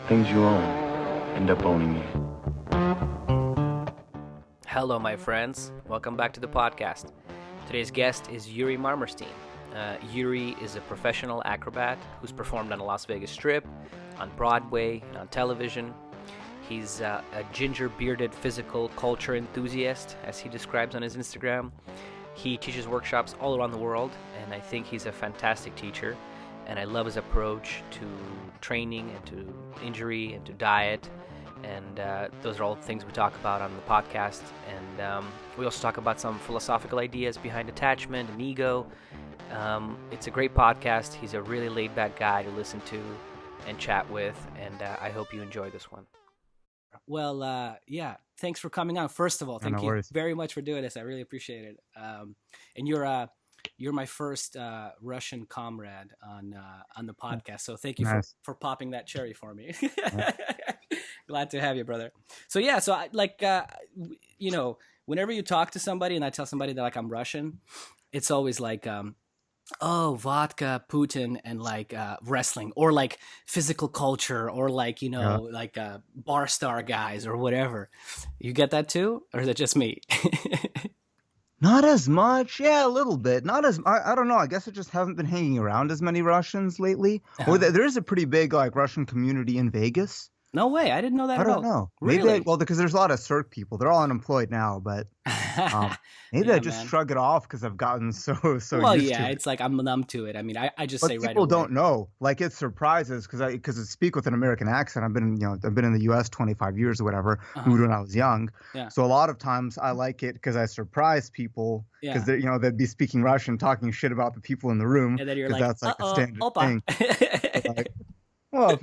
Things you own end up owning you. Hello, my friends. Welcome back to the podcast. Today's guest is Yuri Marmerstein. Yuri is a professional acrobat who's performed on the Las Vegas Strip, on Broadway, and on television. He's a ginger-bearded physical culture enthusiast, as he describes on his Instagram. He teaches workshops all around the world, and I think he's a fantastic teacher. And I love his approach to training and to injury and to diet. And those are all things we talk about on the podcast. And we also talk about some philosophical ideas behind attachment and ego. It's a great podcast. He's a really laid-back guy to listen to and chat with. And I hope you enjoy this one. Well, thanks for coming on. First of all, thank you very much for doing this. I really appreciate it. And you're my first Russian comrade on the podcast, so thank you for popping that cherry for me. Glad to have you, brother. So I, whenever you talk to somebody and I tell somebody that I'm Russian, it's always like, vodka, Putin, and wrestling, or like physical culture, or bar star guys or whatever. You get that too, or is it just me? Not as much. Yeah, a little bit. Not as, I don't know. I guess I just haven't been hanging around as many Russians lately. Uh-huh. Or there is a pretty big Russian community in Vegas. No way. I didn't know that at all. I don't know. Really? Maybe because there's a lot of Cirque people. They're all unemployed now, but maybe I just shrug it off because I've gotten so well, used to it. It's like I'm numb to it. I mean, I just but say right away. People don't know. Like, it surprises because I speak with an American accent. I've been in the U.S. 25 years or whatever, moved when I was young. Yeah. So a lot of times I like it because I surprise people because they'd be speaking Russian, talking shit about the people in the room. And then you're like, that's like a standard opa. thing. Well,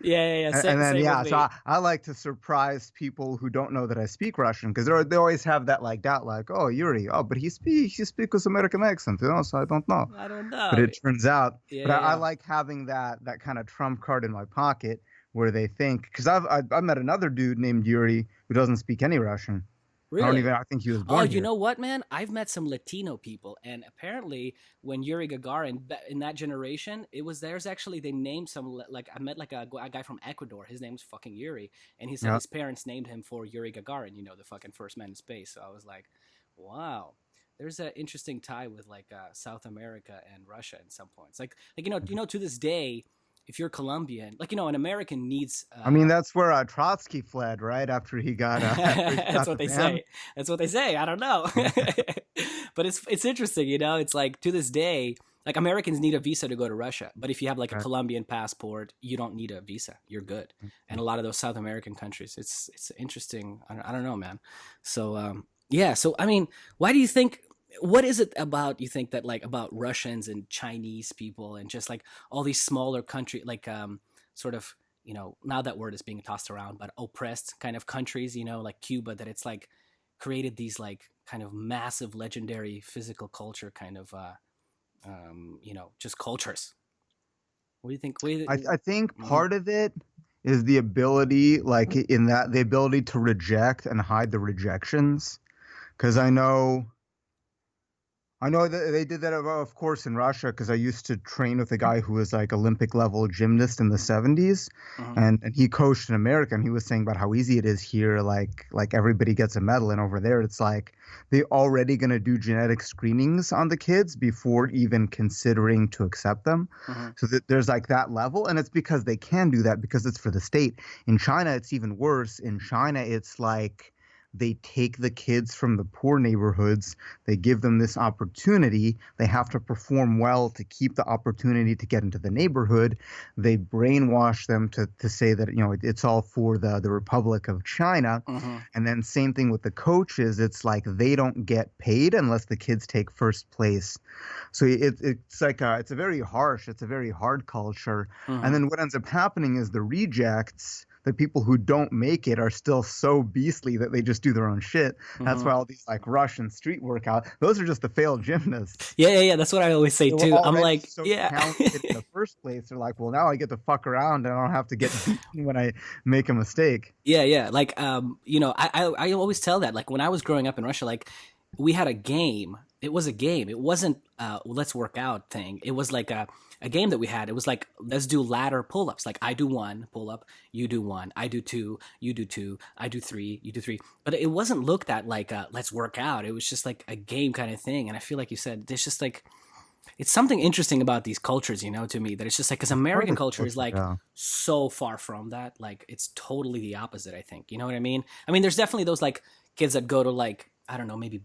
yeah. Yeah. So I like to surprise people who don't know that I speak Russian because they always have that doubt, like, oh, Yuri, but he speaks with American accent, so I don't know. But it turns out, I like having that kind of trump card in my pocket where they think, because I met another dude named Yuri who doesn't speak any Russian. Really? I think he was born here. You know what, man? I've met some Latino people, and apparently when Yuri Gagarin, in that generation, they named some, I met a guy from Ecuador. His name's fucking Yuri, and he said his parents named him for Yuri Gagarin, the fucking first man in space. So I was like, wow. There's an interesting tie with South America and Russia in some points. To this day, if you're Colombian, an American needs. That's where Trotsky fled, right after he got. That's what they say. That's what they say. I don't know, but it's interesting. It's like to this day, Americans need a visa to go to Russia, but if you have a Colombian passport, you don't need a visa. You're good. And a lot of those South American countries, it's interesting. I don't know, man. So So why do you think? What is it about, you think, that about Russians and Chinese people and just all these smaller countries, sort of, now that word is being tossed around, but oppressed kind of countries, like Cuba, that it's created these kind of massive legendary physical culture kind of, just cultures. What do you think? I think part of it is the ability, the ability to reject and hide the rejections. Because I know that they did that, of course, in Russia, because I used to train with a guy who was Olympic level gymnast in the 70s. And he coached in America, and he was saying about how easy it is here. Like everybody gets a medal, and over there it's they already going to do genetic screenings on the kids before even considering to accept them. So that there's that level, and it's because they can do that because it's for the state. In China, it's even worse. In China, it's they take the kids from the poor neighborhoods. They give them this opportunity. They have to perform well to keep the opportunity to get into the neighborhood. They brainwash them to say that, it's all for the Republic of China. And then same thing with the coaches. It's they don't get paid unless the kids take first place. So it's a very hard culture. And then what ends up happening is the rejects, the people who don't make it, are still so beastly that they just do their own shit. That's why all these Russian street workout, those are just the failed gymnasts. Yeah. That's what I always say too. I'm talented in the first place. They're well, now I get to fuck around and I don't have to get beaten when I make a mistake. Yeah. I always tell that. When I was growing up in Russia, we had a game it was a game. It wasn't let's work out thing. It was like a game that we had. It was like, let's do ladder pull-ups. Like I do one pull up, you do one, I do two, you do two, I do three, you do three. But it wasn't looked at like let's work out. It was just like a game kind of thing. And I feel like you said, there's just like, it's something interesting about these cultures, you know, to me, that it's just like, because American culture is like so far from that. Like it's totally the opposite, I think. You know what I mean? I mean, there's definitely those like kids that go to like, I don't know, maybe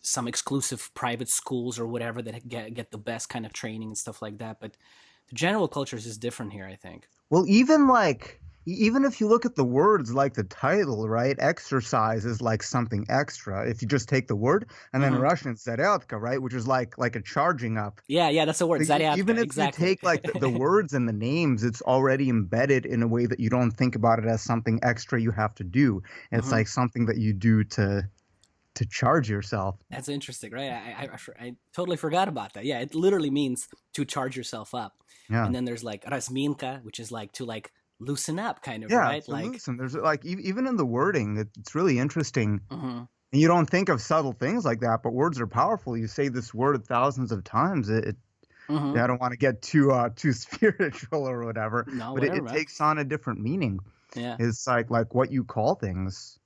some exclusive private schools or whatever that get the best kind of training and stuff like that. But the general culture is just different here, I think. Well, even if you look at the words like the title, right? Exercise is like something extra. If you just take the word and then in Russian it's zarядka, right? Which is like a charging up. Yeah, that's a word. Zarядka, even if exactly. you take like the words and the names, it's already embedded in a way that you don't think about it as something extra you have to do. It's like something that you do to charge yourself. That's interesting, right? I totally forgot about that. Yeah, it literally means to charge yourself up. Yeah. And then there's like razminka, which is like to like loosen up, kind of, yeah, right? To like loosen. There's like even in the wording, it's really interesting. And you don't think of subtle things like that, but words are powerful. You say this word thousands of times. I don't want to get too spiritual or whatever, no, but whatever, it takes on a different meaning. Yeah, it's like what you call things.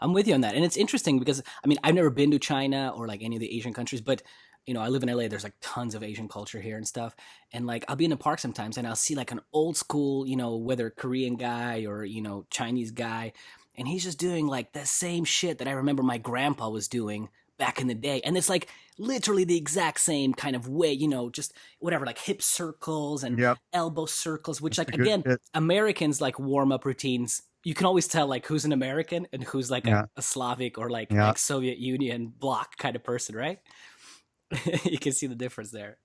I'm with you on that. And it's interesting because, I mean, I've never been to China or like any of the Asian countries, but, you know, I live in LA. There's like tons of Asian culture here and stuff. And like, I'll be in a park sometimes and I'll see like an old school, you know, whether Korean guy or, you know, Chinese guy. And he's just doing like the same shit that I remember my grandpa was doing back in the day. And it's like literally the exact same kind of way, you know, just whatever, like hip circles and elbow circles, which like, again, Americans like warm up routines. You can always tell like who's an American and who's like a Slavic or like Soviet Union bloc kind of person, right? You can see the difference there.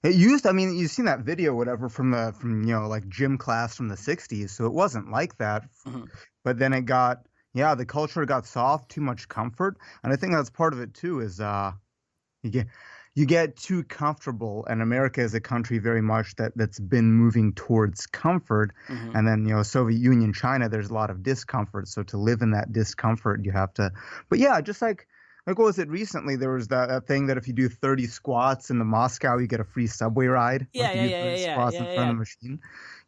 It used, I mean, you've seen that video, whatever, from you know, like gym class from the 60s. So it wasn't like that. But then it got, the culture got soft, too much comfort. And I think that's part of it too, is you get too comfortable, and America is a country very much that's been moving towards comfort. And then, you know, Soviet Union, China, there's a lot of discomfort. So to live in that discomfort, you have to. But yeah, just like what was it recently? There was that thing that if you do 30 squats in the Moscow, you get a free subway ride. Yeah. Squats in front of the machine.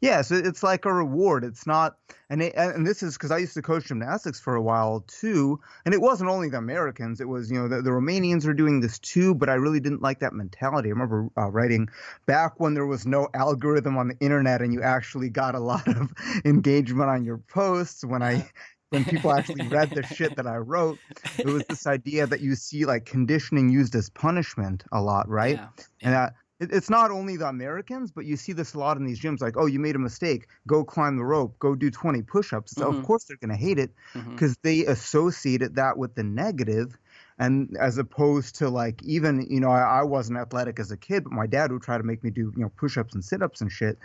Yeah, so it's like a reward. It's not, and this is because I used to coach gymnastics for a while too, and it wasn't only the Americans. It was, you know, the Romanians are doing this too, but I really didn't like that mentality. I remember writing back when there was no algorithm on the internet and you actually got a lot of engagement on your posts. When people actually read the shit that I wrote, it was this idea that you see like conditioning used as punishment a lot, right? And it's not only the Americans, but you see this a lot in these gyms. Like, oh, you made a mistake. Go climb the rope. Go do 20 push-ups. So of course they're going to hate it because they associated that with the negative. And as opposed to like, even, you know, I wasn't athletic as a kid, but my dad would try to make me do, you know, push-ups and sit-ups and shit.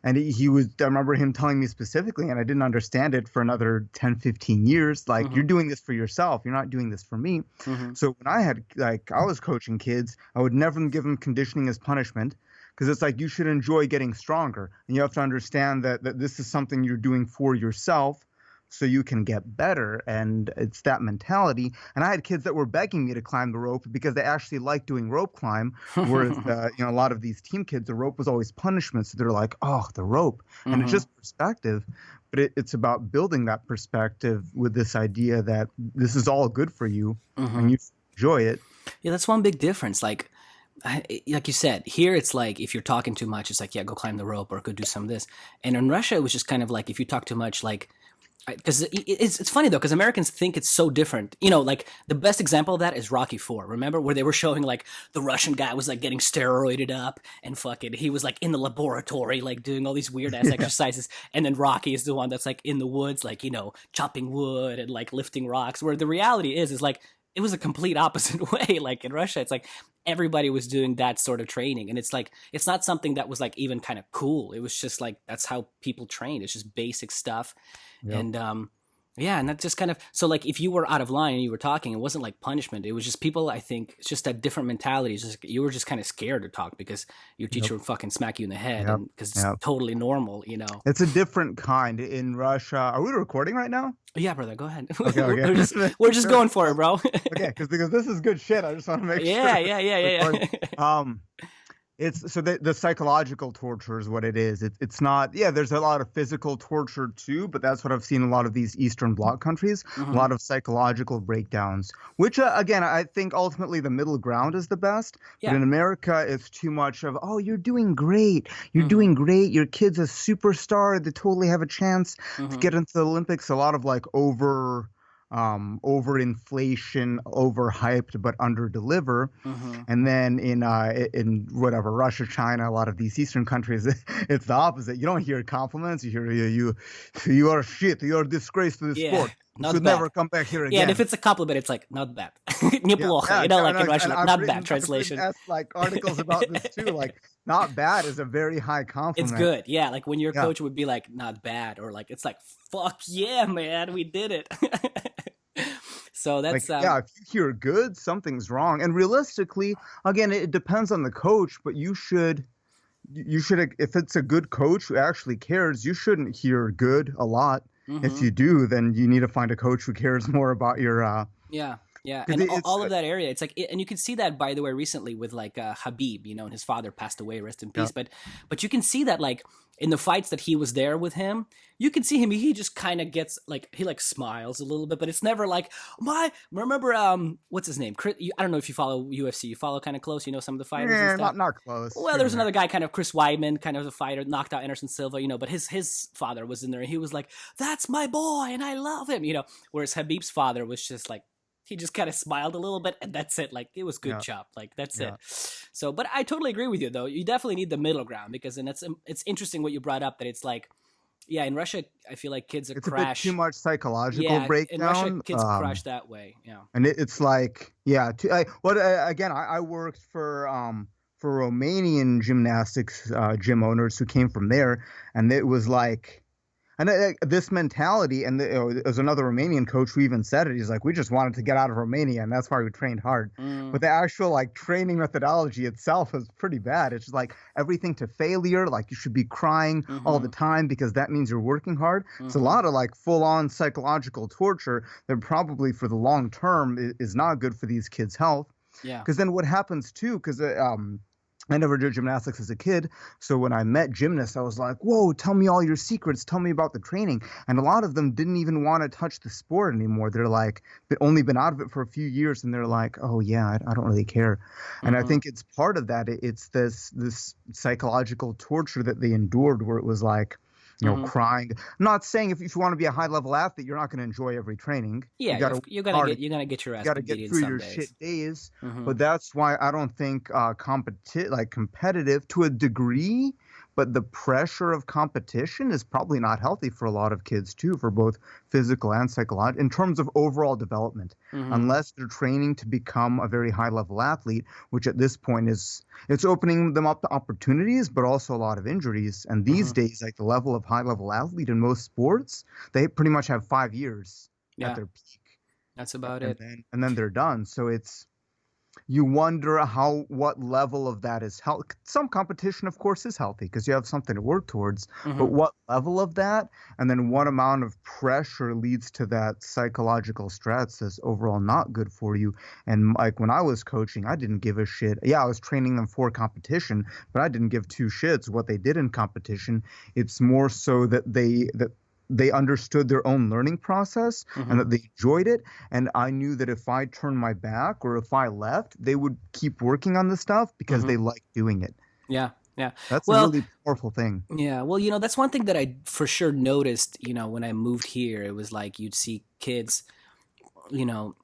And he was, I remember him telling me specifically, and I didn't understand it for another 10, 15 years, like, you're doing this for yourself. You're not doing this for me. So when I was coaching kids, I would never give them conditioning as punishment, because it's like, you should enjoy getting stronger. And you have to understand that this is something you're doing for yourself, so you can get better. And it's that mentality. And I had kids that were begging me to climb the rope because they actually liked doing rope climb. Whereas, you know, a lot of these team kids, the rope was always punishment. So they're like, oh, the rope. And it's just perspective. But it's about building that perspective with this idea that this is all good for you and you enjoy it. Yeah, that's one big difference. Like you said, here it's like, if you're talking too much, it's like, yeah, go climb the rope or go do some of this. And in Russia, it was just kind of like, if you talk too much, like, because it's funny though, because Americans think it's so different. You know, like the best example of that is Rocky IV. Remember where they were showing like the Russian guy was like getting steroided up and fucking he was like in the laboratory like doing all these weird ass exercises, and then Rocky is the one that's like in the woods, like, you know, chopping wood and like lifting rocks. Where the reality is like it was a complete opposite way. Like in Russia, it's like everybody was doing that sort of training, and it's like it's not something that was like even kind of cool. It was just like that's how people trained. It's just basic stuff. And Yeah, and that just kind of so like if you were out of line and you were talking, it wasn't like punishment. It was just people. I think it's just a different mentality. It's just you were just kind of scared to talk because your Yep. teacher would fucking smack you in the head, Yep. and because it's Yep. totally normal, you know. It's a different kind in Russia. Are we recording right now? Yeah, brother, go ahead. Okay, okay. We're just going for it, bro. Okay, because this is good shit. I just want to make Yeah, sure. yeah. It's so the psychological torture is what it is. It's not. Yeah, there's a lot of physical torture too, but that's what I've seen in a lot of these Eastern Bloc countries. A lot of psychological breakdowns, which again I think ultimately the middle ground is the best. Yeah. But in America, it's too much of you're doing great, you're doing great. Your kid's a superstar. They totally have a chance to get into the Olympics. A lot of like overinflation, overhyped, but under-deliver. And then in whatever Russia, China, a lot of these Eastern countries, it's the opposite. You don't hear compliments. You hear you are shit. You are a disgrace to the sport. You should never come back here again. Yeah, and if it's a compliment, it's like not bad. Неплохо. You know, like in Russian, like, not bad translation. I've written like articles about this too. Like not bad is a very high compliment. It's good. Yeah, like when your coach would be like not bad, or like it's like fuck yeah, man, we did it. So that's like, if you hear good, something's wrong. And realistically, again, it depends on the coach, but you should if it's a good coach who actually cares, you shouldn't hear good a lot. If you do, then you need to find a coach who cares more about your yeah, and all of that area. It's like, and you can see that, by the way, recently with like Habib, you know, and his father passed away, rest in peace. But you can see that like in the fights that he was there with him, you can see him. He just kind of gets like he like smiles a little bit, but it's never like remember what's his name? Chris, I don't know if you follow UFC. You follow kind of close. You know some of the fighters. And stuff. Not close. Well, there's another guy, kind of Chris Weidman, kind of a fighter, knocked out Anderson Silva. You know, but his father was in there, and he was like, "That's my boy, and I love him." You know, whereas Habib's father was just like. He just kind of smiled a little bit, and that's it. Like, it was good chop. Like, that's it. So, but I totally agree with you, though. You definitely need the middle ground because, and it's interesting what you brought up that it's like, yeah, in Russia, I feel like kids crash. A bit too much psychological breakdown. In Russia, kids crash that way. Yeah. And it's like, again, I worked for Romanian gymnastics gym owners who came from there, and it was like. And this mentality, and there's another Romanian coach who even said it. He's like, we just wanted to get out of Romania, and that's why we trained hard. But the actual like training methodology itself is pretty bad. It's just like everything to failure. Like you should be crying all the time because that means you're working hard. It's a lot of like full-on psychological torture that probably for the long term is not good for these kids' health. Yeah. Because then what happens too? Because I never did gymnastics as a kid, so when I met gymnasts, I was like, whoa, tell me all your secrets, tell me about the training. And a lot of them didn't even want to touch the sport anymore. They're like, they've only been out of it for a few years, and they're like, oh yeah, I don't really care. And I think it's part of that. It's this psychological torture that they endured where it was like, you know, crying. I'm not saying if you want to be a high-level athlete, you're not going to enjoy every training. Yeah, you're gonna get your ass. You got to get through your shit days. But that's why I don't think competitive to a degree. But the pressure of competition is probably not healthy for a lot of kids too, for both physical and psychological, in terms of overall development. Unless they're training to become a very high-level athlete, which at this point it's opening them up to opportunities, but also a lot of injuries. And these days, like the level of high-level athlete in most sports, they pretty much have 5 years at their peak. That's about it. And then they're done. So you wonder what level of that is healthy. Some competition, of course, is healthy because you have something to work towards. But what level of that, and then what amount of pressure leads to that psychological stress that's overall not good for you. And like when I was coaching, I didn't give a shit. Yeah, I was training them for competition, but I didn't give two shits what they did in competition. It's more so that they understood their own learning process and that they enjoyed it. And I knew that if I turned my back or if I left, they would keep working on the stuff because they liked doing it. Yeah. Yeah. That's a really powerful thing. Yeah. Well, you know, that's one thing that I for sure noticed, you know, when I moved here. It was like you'd see kids, you know,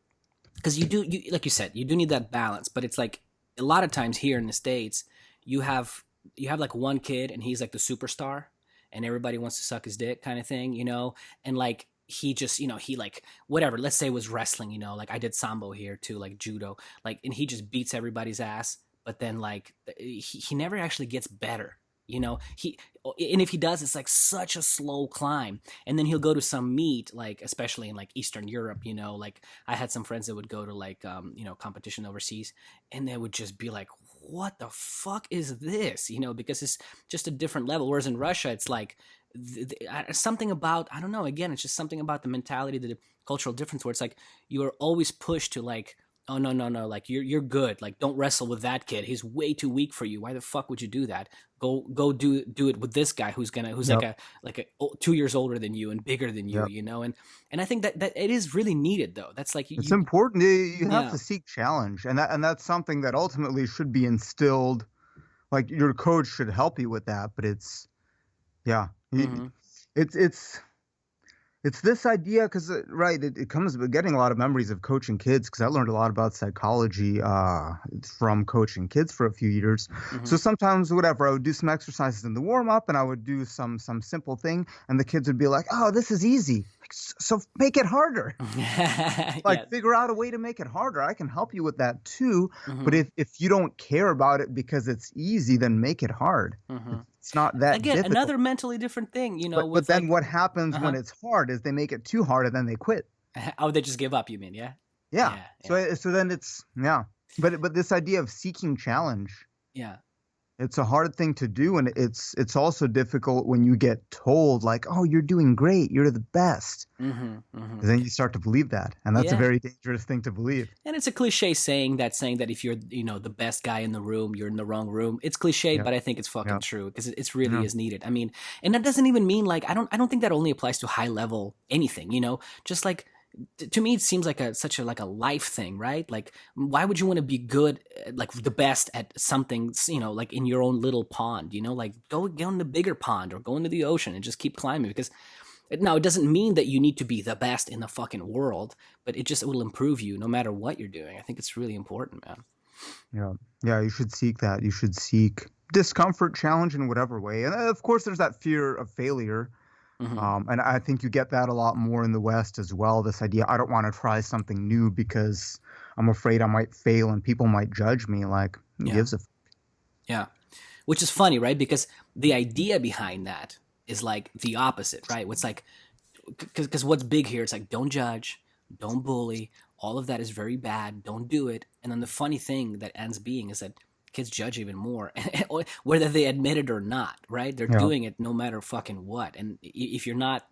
because you like you said, you do need that balance. But it's like a lot of times here in the States, you have like one kid and he's like the superstar. And everybody wants to suck his dick kind of thing, you know? And like, he just, you know, he like, whatever, let's say it was wrestling, you know, like I did Sambo here too, like judo, like, and he just beats everybody's ass. But then like, he never actually gets better. You know, and if he does, it's like such a slow climb. And then he'll go to some meet, like especially in like Eastern Europe, you know, like I had some friends that would go to like you know, competition overseas, and they would just be like, what the fuck is this? You know, because it's just a different level. Whereas in Russia, it's like something about, I don't know, again, it's just something about the mentality, the cultural difference, where it's like you are always pushed to like, oh no, like you're good, like don't wrestle with that kid, he's way too weak for you, why the fuck would you do that? Go do it with this guy who's Yep. like a 2 years older than you and bigger than you, Yep. you know. And I think that it is really needed though. That's like It's you important. You have yeah. to seek challenge, and that's something that ultimately should be instilled. Like your coach should help you with that, but it's yeah, Hmm. it's it's this idea because right, it comes with getting a lot of memories of coaching kids because I learned a lot about psychology from coaching kids for a few years. Hmm. So sometimes whatever I would do some exercises in the warm up and I would do some simple thing and the kids would be like, "Oh, this is easy. Like, so make it harder." Yeah. Like figure out a way to make it harder. I can help you with that too. But Hmm. if you don't care about it because it's easy, then make it hard. Hmm. It's not that Again, difficult. another mentally different thing, you know, But with then like what happens when uh-huh. it's hard is they make it too hard and then they quit. Oh, they just give up, you mean? Yeah. Yeah. Yeah. So then it's yeah. But this idea of seeking challenge, Yeah. it's a hard thing to do, and it's also difficult when you get told like, "Oh, you're doing great. You're the best." Hmm. Hmm. 'Cause then you start to believe that, and that's a Yeah. very dangerous thing to believe. And it's a cliche saying that if you're, you know, the best guy in the room, you're in the wrong room. It's cliche, Yeah. but I think it's fucking Yeah. true because it's really Yeah. is needed. I mean, and that doesn't even mean like I don't think that only applies to high level anything. You know, just like to me, it seems like such a like a life thing, right? Like, why would you want to be good, like the best at something, you know, like in your own little pond? You know, like go in the bigger pond or go into the ocean and just keep climbing because now, it doesn't mean that you need to be the best in the fucking world, but it just will improve you no matter what you're doing. I think it's really important, man. Yeah. Yeah, you should seek that. You should seek discomfort, challenge in whatever way. And of course there's that fear of failure. Hmm. And I think you get that a lot more in the West as well. This idea, I don't want to try something new because I'm afraid I might fail and people might judge me. Like, who Yeah, gives a yeah. Which is funny, right? Because the idea behind that is like the opposite, right? It's like because what's big here, it's like don't judge, don't bully. All of that is very bad. Don't do it. And then the funny thing that ends being is that kids judge even more, whether they admit it or not. Right? They're yeah, doing it no matter fucking what. And if you're not,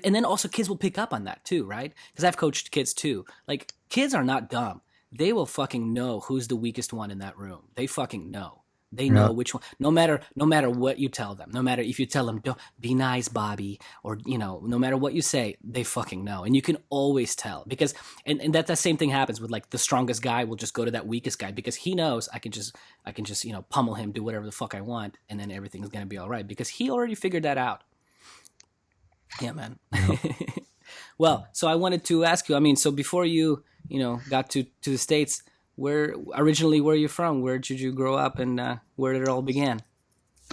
and then also kids will pick up on that too, right? Because I've coached kids too. Like kids are not dumb. They will fucking know who's the weakest one in that room. They fucking know. They yeah, know which one. No matter what you tell them. No matter if you tell them, "Don't be nice, Bobby," or you know, no matter what you say, they fucking know, and you can always tell because, and that the same thing happens with like the strongest guy will just go to that weakest guy because he knows I can just you know pummel him, do whatever the fuck I want, and then everything's gonna be all right because he already figured that out. Yeah, man. yeah. Well, so I wanted to ask you. I mean, so before you know got to the states, where are you from? Where did you grow up, and where did it all begin?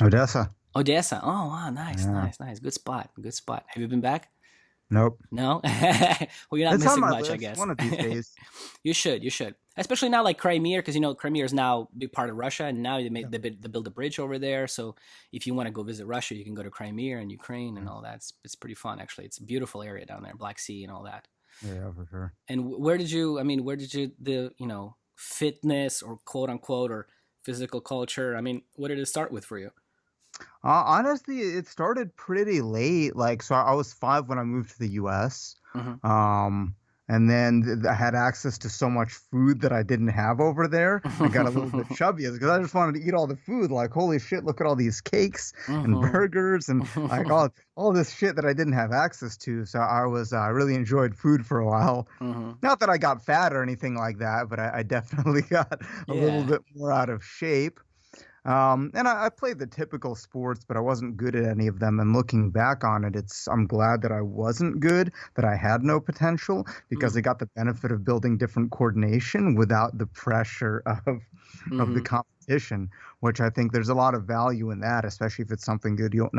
Odessa. Odessa. Oh, wow, nice, Yeah. nice, nice. Good spot. Good spot. Have you been back? Nope. No. Well, you're not It's on missing my much, I list guess. one of these days. You should. You should. Especially now, like Crimea, because you know Crimea is now a big part of Russia, and now Yeah. they build a bridge over there. So if you want to go visit Russia, you can go to Crimea and Ukraine and Yeah, all that. It's pretty fun, actually. It's a beautiful area down there, Black Sea and all that. yeah, for sure. And where did you? I mean, where did you the you know fitness or quote unquote or physical culture? I mean, what did it start with for you? Honestly, it started pretty late. Like, so I was 5 when I moved to the U.S. Hmm. Um, and then I had access to so much food that I didn't have over there. I got a little bit chubby because I just wanted to eat all the food. Like, holy shit, look at all these cakes and Hmm. burgers and like all this shit that I didn't have access to. So I really enjoyed food for a while. Hmm. Not that I got fat or anything like that, but I definitely got a little Yeah. bit more out of shape. And I played the typical sports, but I wasn't good at any of them. And looking back on it, I'm glad that I wasn't good, that I had no potential, because I got the benefit of building different coordination without the pressure of the Mm-hmm. competition, which I think there's a lot of value in that, especially if it's something good. You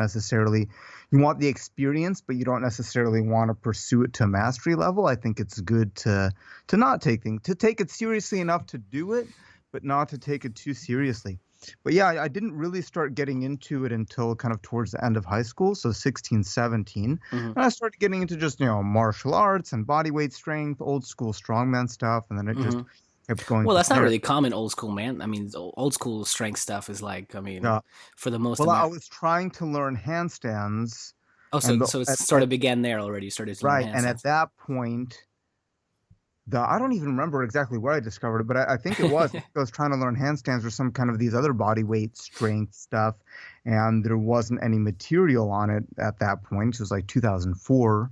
want the experience, but you don't necessarily want to pursue it to mastery level. I think it's good to not take things, to take it seriously enough to do it, but not to take it too seriously. But yeah, I didn't really start getting into it until kind of towards the end of high school, so 16, 17. Mm-hmm. And I started getting into just, martial arts and body weight strength, old school strongman stuff, and then it just kept going Well, from that's not there. really common old school, man. I mean, old school strength stuff is like, I mean, Yeah. for the most Well, I Amer- was trying to learn handstands. Oh, And so it sort of began there already. You started to learn right, and handstands. at that point, I don't even remember exactly where I discovered it, but I think it was I was trying to learn handstands or some kind of these other body weight strength stuff, and there wasn't any material on it at that point. It was like 2004.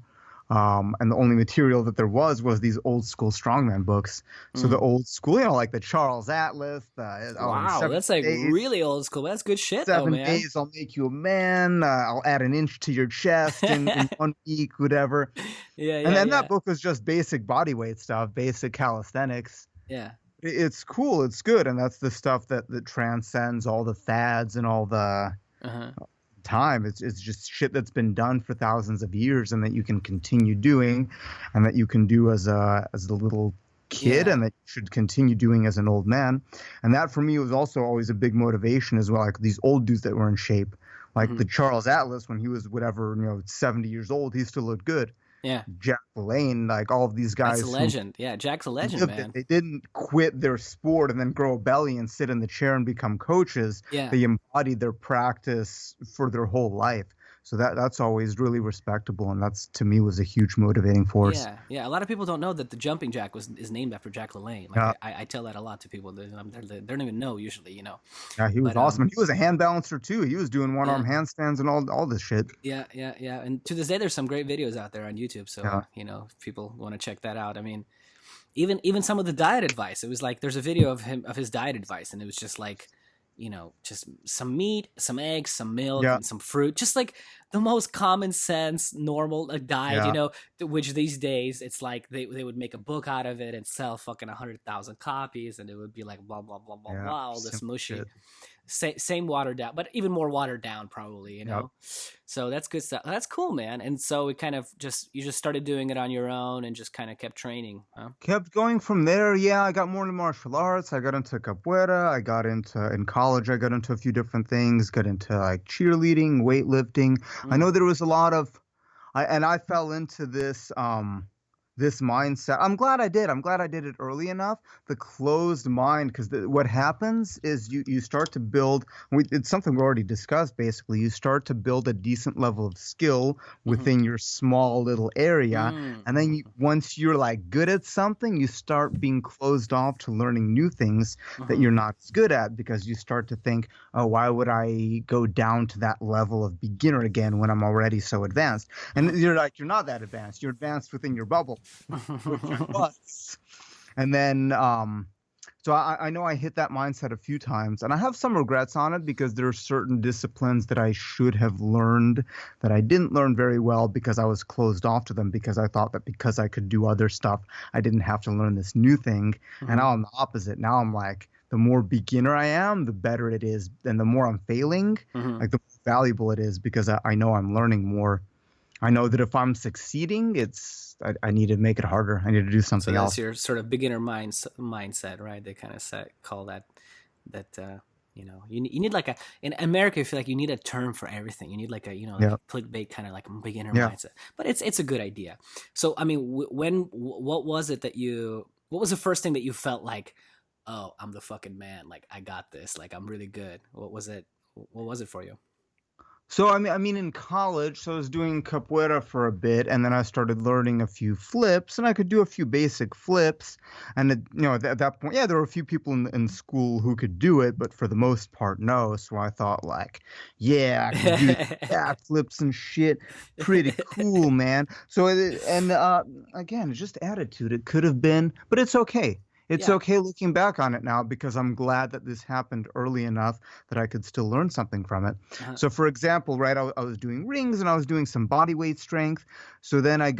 And the only material that there was these old school strongman books. So the old school, like the Charles Atlas, Wow, that's like really old school. That's good shit, though, man. 7 days, I'll make you a man. I'll add an inch to your chest in 1 week, whatever. And then that book was just basic body weight stuff, basic calisthenics. Yeah. It's cool. It's good. And that's the stuff that transcends all the fads and all the time. It's just shit that's been done for thousands of years and that you can continue doing and that you can do as a little kid and that you should continue doing as an old man. And that for me was also always a big motivation as well. Like these old dudes that were in shape, like the Charles Atlas, when he was whatever, 70 years old, he still looked good. Yeah. Jack LaLanne, like all of these guys. That's a legend. Yeah, Jack's a legend, man. They didn't quit their sport and then grow a belly and sit in the chair and become coaches. Yeah. They embodied their practice for their whole life. So that's always really respectable, and that's to me was a huge motivating force. Yeah. A lot of people don't know that the jumping jack is named after Jack LaLanne. Like I tell that a lot to people. They don't even know usually, Yeah, he was awesome. And he was a hand balancer too. He was doing one-arm handstands and all this shit. Yeah. And to this day, there's some great videos out there on YouTube. So if people want to check that out. I mean, even some of the diet advice. It was like there's a video of his diet advice, and it was just like, just some meat, some eggs, some milk, and some fruit. Just like the most common sense, normal diet, which these days it's like they would make a book out of it and sell fucking 100,000 copies, and it would be like blah, blah, blah, blah, blah, all this mushy. Shit. Same watered down, but even more watered down probably, So that's good stuff. That's cool, man. And so it kind of you just started doing it on your own and just kind of kept training, huh? Kept going from there. Yeah, I got more into martial arts. I got into capoeira. In college, I got into a few different things, got into like cheerleading, weightlifting. I know there was a lot of, I fell into this mindset. I'm glad I did. I'm glad I did it early enough. The closed mind, because what happens is you start to build. It's something we already discussed. Basically, you start to build a decent level of skill within your small little area, and then once you're like good at something, you start being closed off to learning new things that you're not as good at, because you start to think, oh, why would I go down to that level of beginner again when I'm already so advanced? And you're like, you're not that advanced. You're advanced within your bubble. And then so I know I hit that mindset a few times, and I have some regrets on it because there are certain disciplines that I should have learned that I didn't learn very well because I was closed off to them, because I thought that because I could do other stuff I didn't have to learn this new thing. And now I'm the opposite. Now I'm like, the more beginner I am, the better it is, and the more I'm failing, like the more valuable it is, because I know I'm learning more. I know that if I'm succeeding, I need to make it harder. I need to do something else. So that's your sort of beginner mindset, right? They kind of call that you need like in America, I feel like you need a term for everything. You need like a like a clickbait kind of like beginner mindset. But it's a good idea. So I mean, what was the first thing that you felt like, oh, I'm the fucking man, like I got this, like I'm really good? What was it for you? So I mean, in college, so I was doing capoeira for a bit, and then I started learning a few flips, and I could do a few basic flips. And at that point, there were a few people in school who could do it, but for the most part, no. So I thought, like, I could do backflips and shit, pretty cool, man. So again, just attitude. It could have been, but it's okay. It's okay looking back on it now, because I'm glad that this happened early enough that I could still learn something from it. So, for example, right, I was doing rings and I was doing some body weight strength. So then I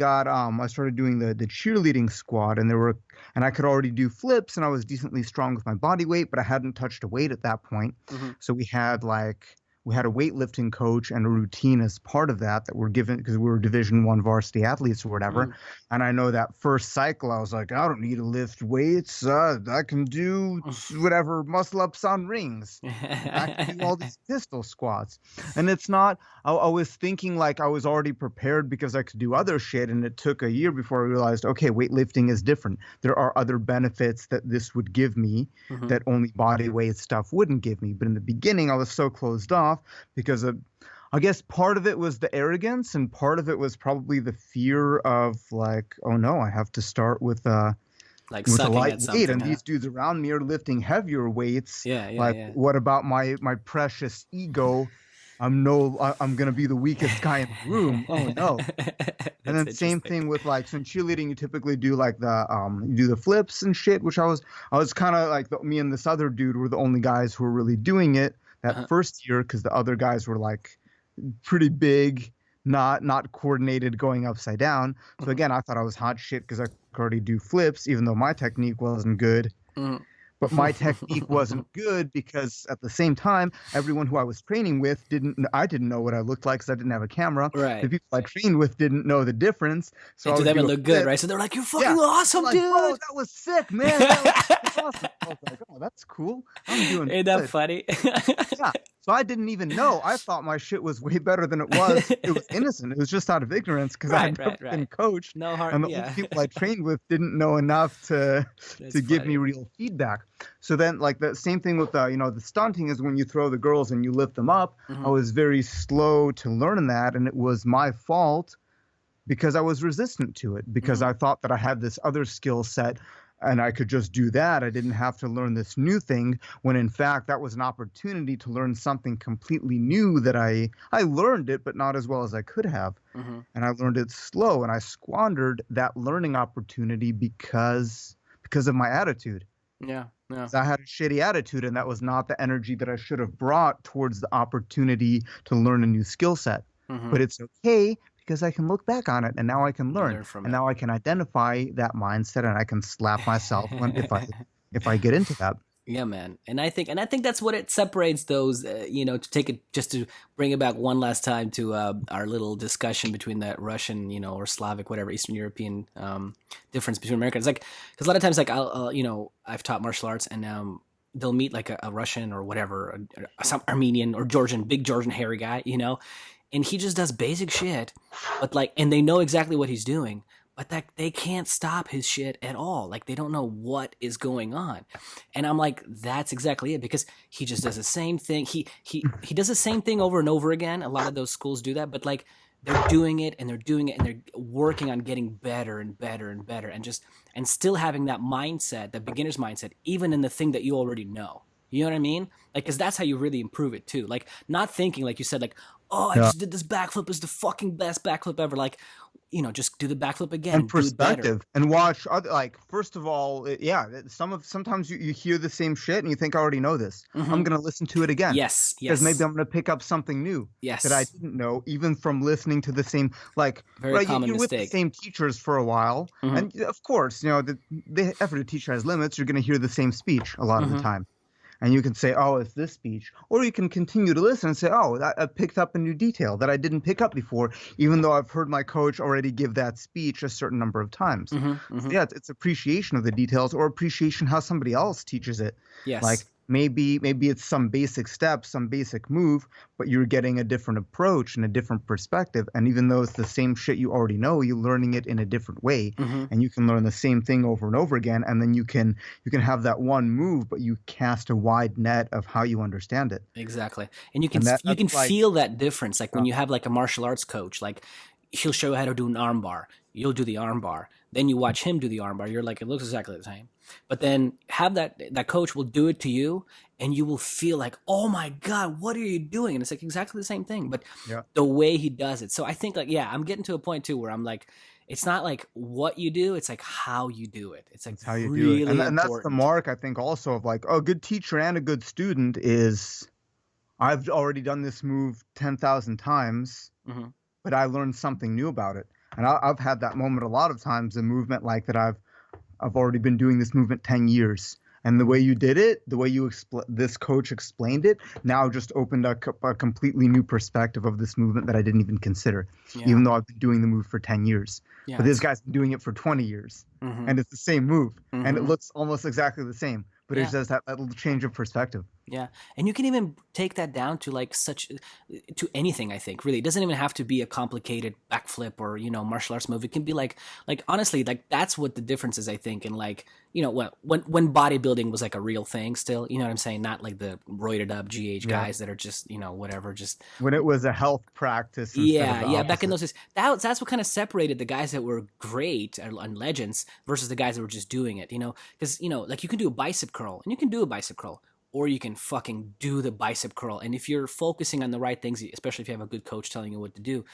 started doing the cheerleading squad, and I could already do flips, and I was decently strong with my body weight, but I hadn't touched a weight at that point. So we had like we had a weightlifting coach and a routine as part of that we're given because we were Division I varsity athletes or whatever. And I know that first cycle, I was like, I don't need to lift weights. I can do whatever muscle ups on rings. I can do all these pistol squats. And it's not, I was thinking like I was already prepared because I could do other shit. And it took a year before I realized, okay, weightlifting is different. There are other benefits that this would give me that only body weight stuff wouldn't give me. But in the beginning, I was so closed off because of, I guess part of it was the arrogance and part of it was probably the fear of like, oh no, I have to start with like with a sucking at light weight something, and huh? these dudes around me are lifting heavier weights. Yeah, Like what about my precious ego? I'm gonna be the weakest guy in the room. Oh no. And then That's same interesting. thing with like, so in cheerleading, you typically do like you do the flips and shit, which I was kind of like me and this other dude were the only guys who were really doing it that first year because the other guys were like pretty big, not coordinated, going upside down. So again, I thought I was hot shit because I could already do flips, even though my technique wasn't good. But my technique wasn't good because at the same time, everyone who I was training with I didn't know what I looked like because I didn't have a camera. Right. The people I trained with didn't know the difference. So And I to would them it do a looked good, flip. right? So they're like, "You're fucking Yeah. awesome, Like, dude!" bro, that was sick, man. That was fucking awesome. I was like, oh, that's cool. I'm doing Ain't that good. funny? Yeah. So I didn't even know. I thought my shit was way better than it was. It was innocent. It was just out of ignorance because I had never been coached. No harm. And the only people I trained with didn't know enough to give me real feedback. So then, like the same thing with the stunting is when you throw the girls and you lift them up. I was very slow to learn that, and it was my fault because I was resistant to it because I thought that I had this other skill set and I could just do that. I didn't have to learn this new thing when in fact that was an opportunity to learn something completely new that I learned it, but not as well as I could have. And I learned it slow and I squandered that learning opportunity because of my attitude. Yeah. 'Cause I had a shitty attitude and that was not the energy that I should have brought towards the opportunity to learn a new skill set. But it's okay because I can look back on it and now I can learn from and it. now I can identify that mindset and I can slap myself if I get into that. Yeah, man. And I think that's what it separates those, to take it, just to bring it back one last time to our little discussion between that Russian, or Slavic, whatever, Eastern European difference between Americans. Like, because a lot of times, like, I've taught martial arts and they'll meet like a Russian or whatever, some Armenian or Georgian, big Georgian hairy guy, and he just does basic shit, but like, and they know exactly what he's doing. But that they can't stop his shit at all. Like they don't know what is going on, and I'm like, that's exactly it because he just does the same thing. He does the same thing over and over again. A lot of those schools do that, but like they're doing it and they're working on getting better and better and better, and still having that mindset, that beginner's mindset, even in the thing that you already know. You know what I mean? Like, because that's how you really improve it too. Like, not thinking like you said, like, oh, I just did this backflip, is the fucking best backflip ever. Like, just do the backflip again. And perspective and watch other, like, first of all, sometimes you hear the same shit and you think I already know this. I'm going to listen to it again. Yes. Because maybe I'm going to pick up something new that I didn't know, even from listening to the same, like, very common you're mistake. with the same teachers for a while. And of course, the effort to teach has limits. You're going to hear the same speech a lot of the time. And you can say, oh, it's this speech. Or you can continue to listen and say, oh, I picked up a new detail that I didn't pick up before, even though I've heard my coach already give that speech a certain number of times. So yeah, it's appreciation of the details or appreciation how somebody else teaches it. Yes. Like maybe it's some basic step, some basic move, but you're getting a different approach and a different perspective. And even though it's the same shit you already know, you're learning it in a different way. And you can learn the same thing over and over again. And then you can have that one move, but you cast a wide net of how you understand it. Exactly. And you can feel that difference. Like when you have like a martial arts coach, like he'll show you how to do an arm bar. You'll do the arm bar. Then you watch him do the arm bar. You're like, it looks exactly the same. But then have that coach will do it to you and you will feel like, oh my God, what are you doing? And it's like exactly the same thing, but the way he does it. So I think like, I'm getting to a point too where I'm like, it's not like what you do, it's like how you do it. It's like it's how you really do it. And that's the important. mark, I think, also of like, a good teacher and a good student is, I've already done this move 10,000 times, but I learned something new about it. And I've had that moment a lot of times, a movement like that I've already been doing this movement 10 years And the way you did it, the way this coach explained it, now just opened a completely new perspective of this movement that I didn't even consider, even though I've been doing the move for 10 years. Yeah, but this guy's been doing it for 20 years, and it's the same move, and it looks almost exactly the same. But it's just that little change of perspective. Yeah, and you can even take that down to like to anything. I think really, it doesn't even have to be a complicated backflip or martial arts move. It can be like honestly, like that's what the difference is. I think, and like when bodybuilding was like a real thing, still, you know what I'm saying? Not like the roided up GH guys that are just whatever, just when it was a health practice. Yeah. Back in those days, that's what kind of separated the guys that were great and legends versus the guys that were just doing it. Because like you can do a bicep curl, and you can do a bicep curl. Or you can fucking do the bicep curl. And if you're focusing on the right things, especially if you have a good coach telling you what to do,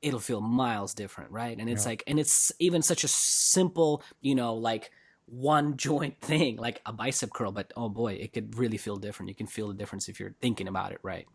it'll feel miles different, right? And it's and it's even such a simple, like one joint thing, like a bicep curl. But oh boy, it could really feel different. You can feel the difference if you're thinking about it right.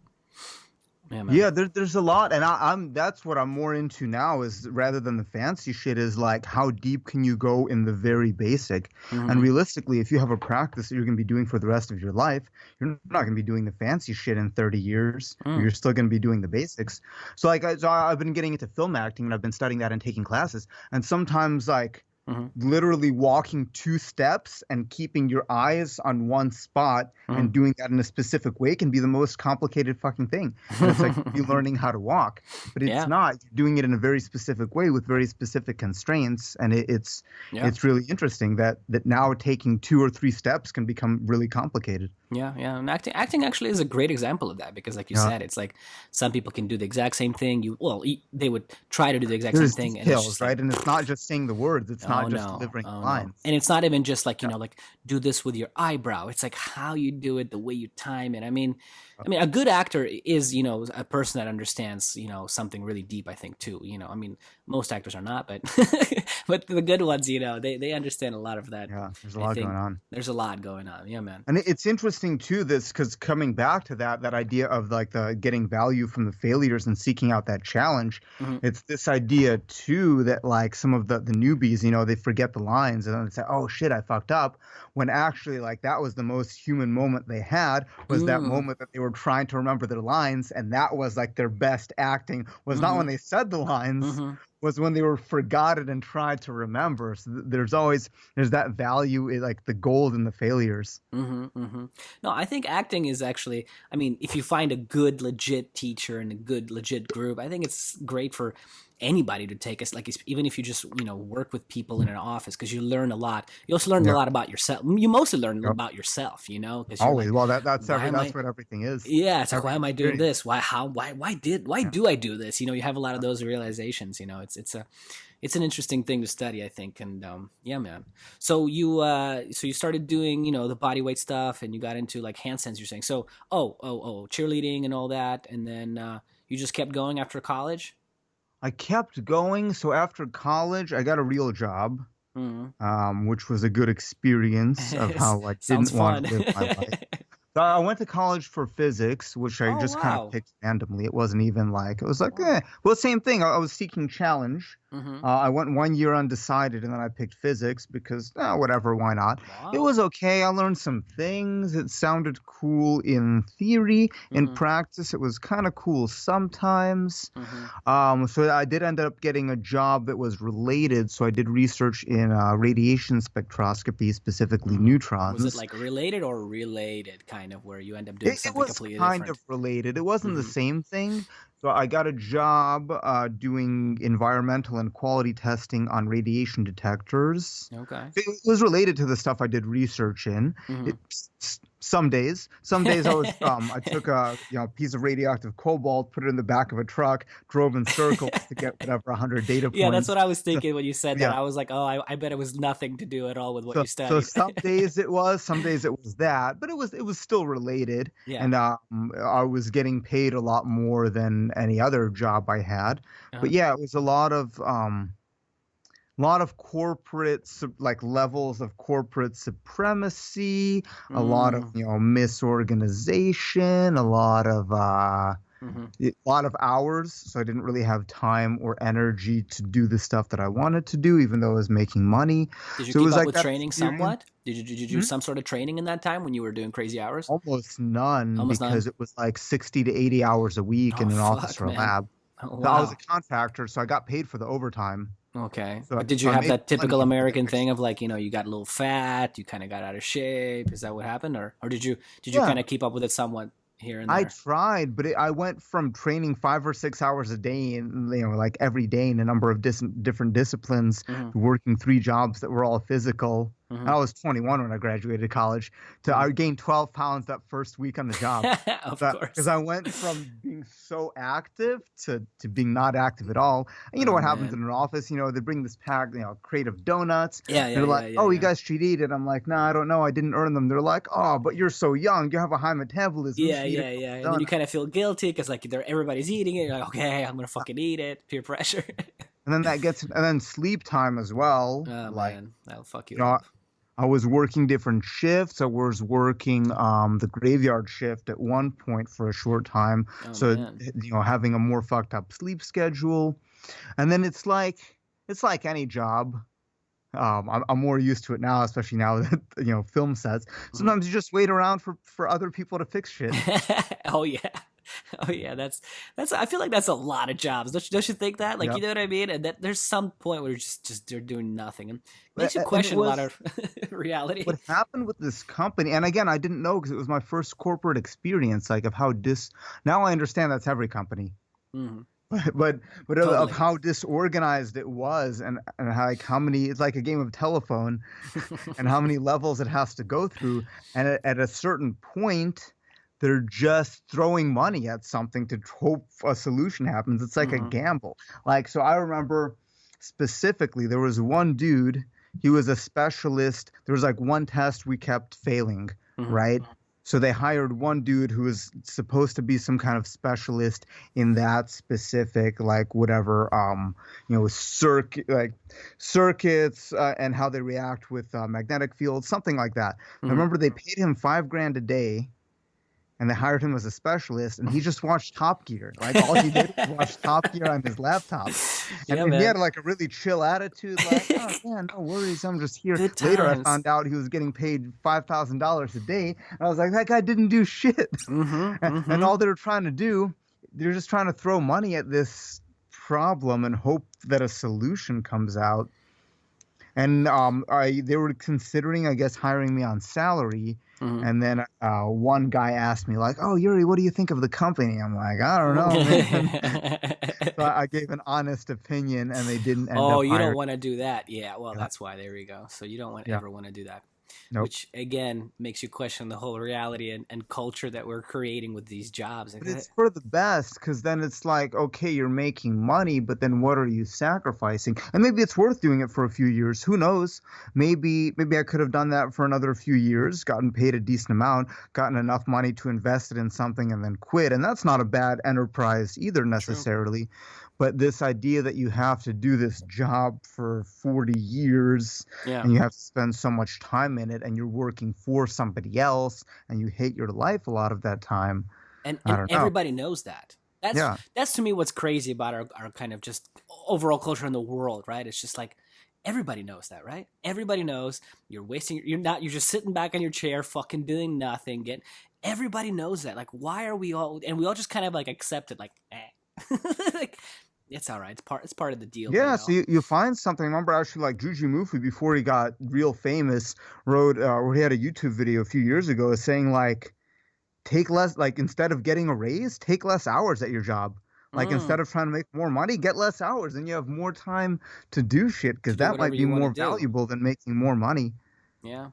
Yeah, there's a lot, and that's what I'm more into now, is rather than the fancy shit, is like how deep can you go in the very basic. And realistically, if you have a practice that you're going to be doing for the rest of your life, you're not going to be doing the fancy shit in 30 years. You're still going to be doing the basics. So like I've been getting into film acting, and I've been studying that and taking classes, and sometimes like literally walking 2 steps and keeping your eyes on one spot and doing that in a specific way can be the most complicated fucking thing. And it's like you learning how to walk, but it's not. You're doing it in a very specific way with very specific constraints, and it's really interesting that now taking 2 or 3 steps can become really complicated. Yeah, and acting actually is a great example of that, because like you said, it's like some people can do the exact same thing. They would try to do the exact same thing, details, and it's just right? And it's not just saying the words, it's not just delivering lines. And it's not even just like, like do this with your eyebrow. It's like how you do it, the way you time it. I mean, a good actor is, a person that understands, something really deep, I think too. I mean, most actors are not, but but the good ones, they understand a lot of that. Yeah, there's a lot going on. There's a lot going on. Yeah, man. And it's interesting too, because coming back to that idea of like the getting value from the failures and seeking out that challenge, it's this idea too that like some of the newbies, they forget the lines and then they say, oh shit, I fucked up, when actually like that was the most human moment they had, was that moment that they were trying to remember their lines, and that was like their best acting, was not when they said the lines, was when they were forgotten and tried to remember. So there's that value in like the gold in the failures. No, I think acting is actually, I mean, if you find a good legit teacher and a good legit group, I think it's great for anybody to take us, like even if you just work with people in an office, because you learn a lot. You also learn a lot about yourself. You mostly learn about yourself, always. Like, well, that's what everything is. Yeah, it's like, why am I doing this? Why do I do this? You have a lot of those realizations. It's an interesting thing to study, I think. And yeah, man. So you started doing the body weight stuff, and you got into like handstands, you're saying. So cheerleading and all that, and then you just kept going after college. I kept going. So after college, I got a real job, which was a good experience of how I didn't want to live my life. So I went to college for physics, which I just kind of picked randomly. It wasn't even like, it was like, well, same thing. I was seeking challenge. I went 1 year undecided, and then I picked physics because, whatever, why not? Wow. It was okay. I learned some things. It sounded cool in theory. In practice, it was kind of cool sometimes. So I did end up getting a job that was related. So I did research in radiation spectroscopy, specifically neutrons. Was it like related or related, kind of, where you end up doing something completely different? It was kind of related. It wasn't the same thing. So I got a job doing environmental and quality testing on radiation detectors. Okay. It was related to the stuff I did research in. Some days I was I took a piece of radioactive cobalt, put it in the back of a truck, drove in circles to get whatever 100 data points. Yeah, that's what I was thinking when you said that. I was like, I bet it was nothing to do at all with what you studied. So some days it was that, but it was still related. Yeah. And I was getting paid a lot more than any other job I had. But yeah, it was a lot of corporate like levels of corporate supremacy, a lot of misorganization, a lot of a lot of hours, so I didn't really have time or energy to do the stuff that I wanted to do, even though I was making money. Did you So it keep was up like with that training experience. somewhat? Did you do some sort of training in that time when you were doing crazy hours? Almost none, Almost because none? it was like 60 to 80 hours a week Oh, in an office fuck, or a man. lab. Oh, So I was a wow. contractor, so I got paid for the overtime. Okay. So, But did so you I have made that typical money. American thing of like, you got a little fat, you kind of got out of shape? Is that what happened? Or did you Yeah, kind of keep up with it somewhat here and I there? tried, but I went from training 5 or 6 hours a day, and like every day in a number of different disciplines, Hmm. to working 3 jobs that were all physical. Hmm. And I was 21 when I graduated college. I gained 12 pounds that first week on the job. Of Because course. I went from being so active to being not active at all. And you know Oh, what happens man. in an office? They bring this pack, crate of donuts. Yeah, yeah, They're like, yeah, yeah, "Oh, you yeah. guys should eat it." I'm like, "No, I don't know. I didn't earn them." They're like, "Oh, but you're so young. You have a high metabolism. You Yeah, should eat a yeah, couple yeah. And then you donuts." kind of feel guilty because like everybody's eating it. You're like, okay, I'm gonna fucking eat it. Peer pressure. And then and then sleep time as well. Oh Like, man, that'll fuck you you know, up. I was working different shifts. I was working the graveyard shift at one point for a short time. Oh So, man. having a more fucked up sleep schedule. And then it's like any job. I'm more used to it now, especially now that film sets. Mhm. Sometimes you just wait around for other people to fix shit. Oh yeah. Oh yeah, that's. I feel like that's a lot of jobs. Don't you think that? Like, Yep. you know what I mean? And that there's some point where just they're doing nothing, and makes you And it question a lot was of reality. what happened with this company. And again, I didn't know, because it was my first corporate experience, like of how now I understand that's every company. Mhm. But of Totally. how disorganized it was, and how many, it's like a game of telephone, and how many levels it has to go through. And at a certain point, they're just throwing money at something to hope a solution happens. It's like a Mhm. gamble. Like, so I remember specifically, there was one dude, he was a specialist. There was like one test we kept failing, Mhm. right? So they hired one dude who was supposed to be some kind of specialist in that specific, like, whatever, circuits, and how they react with magnetic fields, something like that. I Mhm. remember they paid him $5,000 a day, and they hired him as a specialist, and he just watched Top Gear. Like, all he did was watch Top Gear on his laptop. And, Yeah, and he had man. like a really chill attitude, like, "Oh yeah, no worries, I'm just here." Good Later, I times. found out he was getting paid $5,000 a day. And I was like, that guy didn't do shit. Mhm. And Mhm. all they're trying to do, they're just trying to throw money at this problem and hope that a solution comes out. And they were considering, I guess, hiring me on salary. Mhm. And then one guy asked me, like, "Oh, Yuri, what do you think of the company?" I'm like, "I don't know, man." So I gave an honest opinion, and they didn't end Oh, up you don't hiring. want to do that. Yeah, well, Yeah, that's why. There we go. So you don't yeah, ever want to do that. nope. Which again makes you question the whole reality and culture that we're creating with these jobs. But it's for the best, because then it's like, okay, you're making money, but then what are you sacrificing? And maybe it's worth doing it for a few years. Who knows? Maybe I could have done that for another few years, gotten paid a decent amount, gotten enough money to invest it in something, and then quit. And that's not a bad enterprise either, True. necessarily. But this idea that you have to do this job for 40 years, Yeah. and you have to spend so much time in it, and you're working for somebody else, and you hate your life a lot of that time. and I and don't know. everybody knows that. Yeah. That's to me what's crazy about our kind of just overall culture in the world, right? It's just like everybody knows that, right? Everybody knows you're wasting. You're just sitting back on your chair, fucking doing nothing. Everybody knows that. Like, why are we all? And we all just kind of like accept it, like, like, it's all right. It's part of the deal. Yeah, so you find something. I remember actually, like, Juju Mufu, before he got real famous, wrote where he had a YouTube video a few years ago saying, like, take less, like, instead of getting a raise, take less hours at your job. Like, instead of trying to make more money, get less hours, and you have more time to do shit, because To do that whatever might be you want to more do. valuable than making more money. Yeah.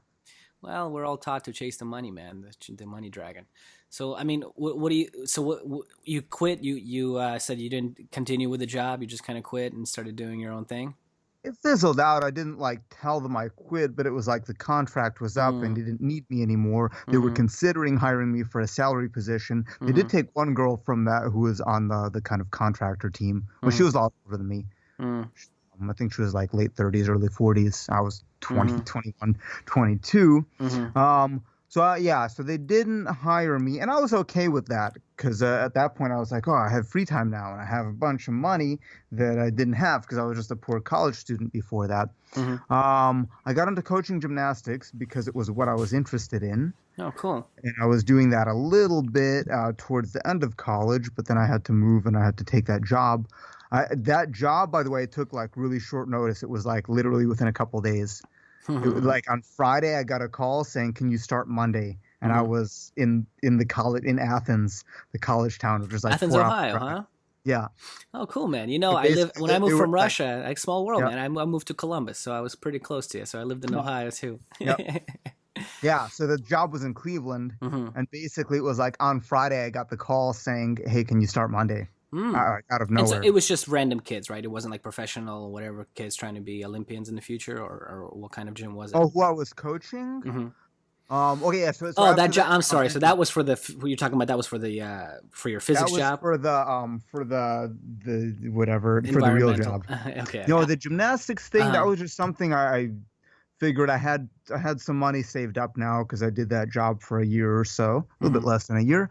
Well, we're all taught to chase the money, man, the money dragon. So, I mean, what do you? So, what you quit? You said you didn't continue with the job. You just kind of quit and started doing your own thing. It fizzled out. I didn't, like, tell them I quit, but it was like the contract was up and they didn't need me anymore. They were considering hiring me for a salary position. They did take one girl from that who was on the kind of contractor team. Well, she was a lot older than me. I think she was like late 30s, early 40s. I was 20, 21, 22. So they didn't hire me, and I was okay with that because at that point I was like, oh, I have free time now, and I have a bunch of money that I didn't have because I was just a poor college student before that. Mm-hmm. I got into coaching gymnastics because it was what I was interested in, Oh, cool. and I was doing that a little bit towards the end of college, but then I had to move and I had to take that job. That job, by the way, took like really short notice. It was like literally within a couple days. It was like on Friday, I got a call saying, "Can you start Monday?" And I was in the college in Athens, the college town, which was like Athens, 4 Ohio, hours. huh? Yeah. Oh, cool, man. You know, when I moved from Russia, like small world, man. I moved to Columbus, so I was pretty close to you. So I lived in Ohio too. Yep. Yeah. So the job was in Cleveland, and basically it was like on Friday, I got the call saying, "Hey, can you start Monday?" Out of nowhere. And so it was just random kids, right? It wasn't like professional, whatever kids trying to be Olympians in the future, or what kind of gym was it? Oh, who I was coaching? Okay, yeah. So that job. I'm sorry. So that was for who you're talking about. That was for the for your physics job. For the whatever for the real job. Okay. No, the gymnastics thing. That was just something I figured I had some money saved up now because I did that job for a year or so, a little bit less than a year.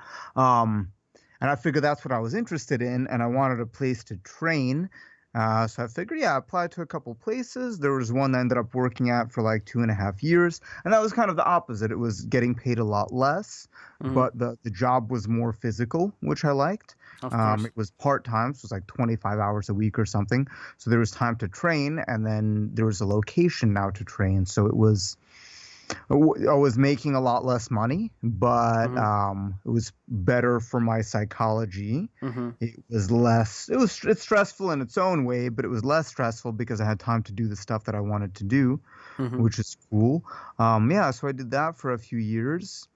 And I figured that's what I was interested in, and I wanted a place to train. So I figured, apply to a couple places. There was one that I ended up working at for like 2.5 years, and that was kind of the opposite. It was getting paid a lot less, but the job was more physical, which I liked. Of course. It was part-time, so it was like 25 hours a week or something. So there was time to train, and then there was a location now to train. So I was making a lot less money, but it was better for my psychology. It was less. It's stressful in its own way, but it was less stressful because I had time to do the stuff that I wanted to do, which is cool. So I did that for a few years,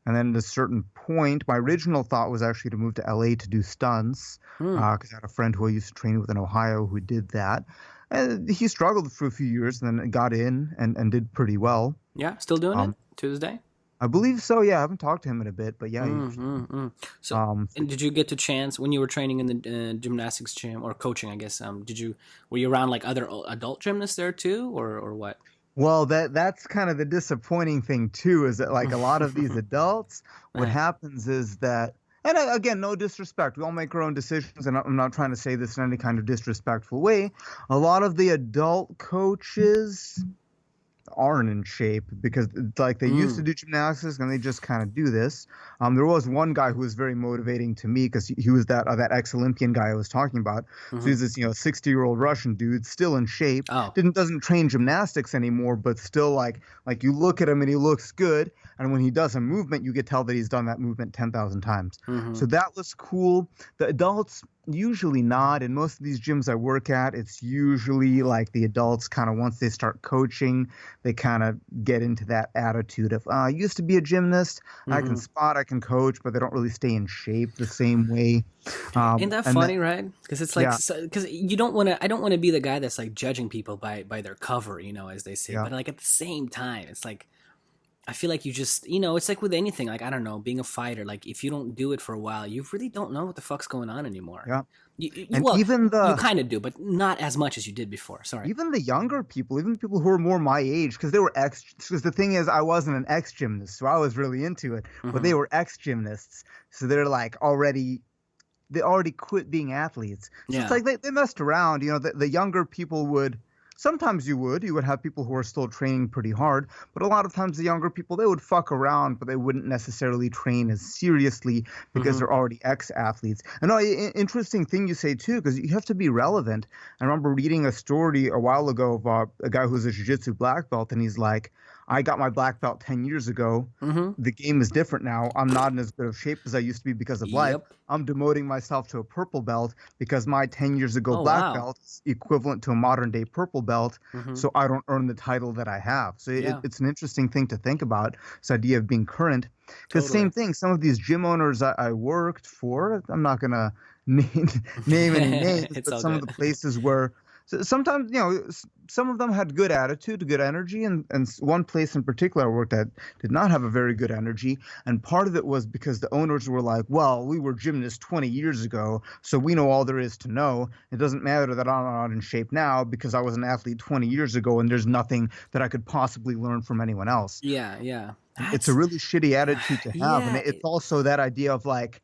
and then at a certain point, my original thought was actually to move to LA to do stunts because I had a friend who I used to train with in Ohio who did that. And he struggled for a few years and then got in and did pretty well. Yeah, still doing it to this day? I believe so, yeah. I haven't talked to him in a bit, but yeah. So, and did you get to chance, when you were training in the gymnastics gym, or coaching, I guess, were you around like other adult gymnasts there too, or what? Well, that's kind of the disappointing thing too, is that like a lot of these adults, what happens is that, and again, no disrespect. We all make our own decisions, and I'm not trying to say this in any kind of disrespectful way. A lot of the adult coaches aren't in shape because like they used to do gymnastics and they just kind of do this. There was one guy who was very motivating to me because he was that ex-Olympian guy I was talking about. So he's this 60-year-old Russian dude, still in shape. Doesn't train gymnastics anymore, but still like you look at him and he looks good. And when he does a movement, you could tell that he's done that movement 10,000 times. So that was cool. The adults usually not. In most of these gyms I work at, it's usually like the adults kind of, once they start coaching, they kind of get into that attitude of, I used to be a gymnast, I can spot, I can coach, but they don't really stay in shape the same way. Isn't that funny, right? Because it's like, because I don't want to be the guy that's like judging people by their cover, as they say. But like at the same time, it's like, I feel like you just, it's like with anything, like, I don't know, being a fighter, like if you don't do it for a while, you really don't know what the fuck's going on anymore. Yeah. You kind of do, but not as much as you did before. Sorry. Even the younger people, even people who are more my age, because the thing is, I wasn't an ex-gymnast, so I was really into it, but they were ex-gymnasts. So they're like they already quit being athletes. So it's like they messed around, the younger people would. Sometimes you would have people who are still training pretty hard, but a lot of times the younger people, they would fuck around, but they wouldn't necessarily train as seriously because they're already ex-athletes. And interesting thing you say too, because you have to be relevant. I remember reading a story a while ago of a guy who's a jiu-jitsu black belt, and he's like, I got my black belt 10 years ago. The game is different now. I'm not in as good of shape as I used to be because of life. I'm demoting myself to a purple belt because my 10 years ago black belt is equivalent to a modern day purple belt. So I don't earn the title that I have. So it's an interesting thing to think about, this idea of being current. Because same thing, some of these gym owners I worked for, I'm not going to name any names, but some of the places where sometimes, some of them had good attitude, good energy, and one place in particular I worked at did not have a very good energy. And part of it was because the owners were like, well, we were gymnasts 20 years ago, so we know all there is to know. It doesn't matter that I'm not in shape now because I was an athlete 20 years ago and there's nothing that I could possibly learn from anyone else. Yeah. It's a really shitty attitude to have. And it's also that idea of like,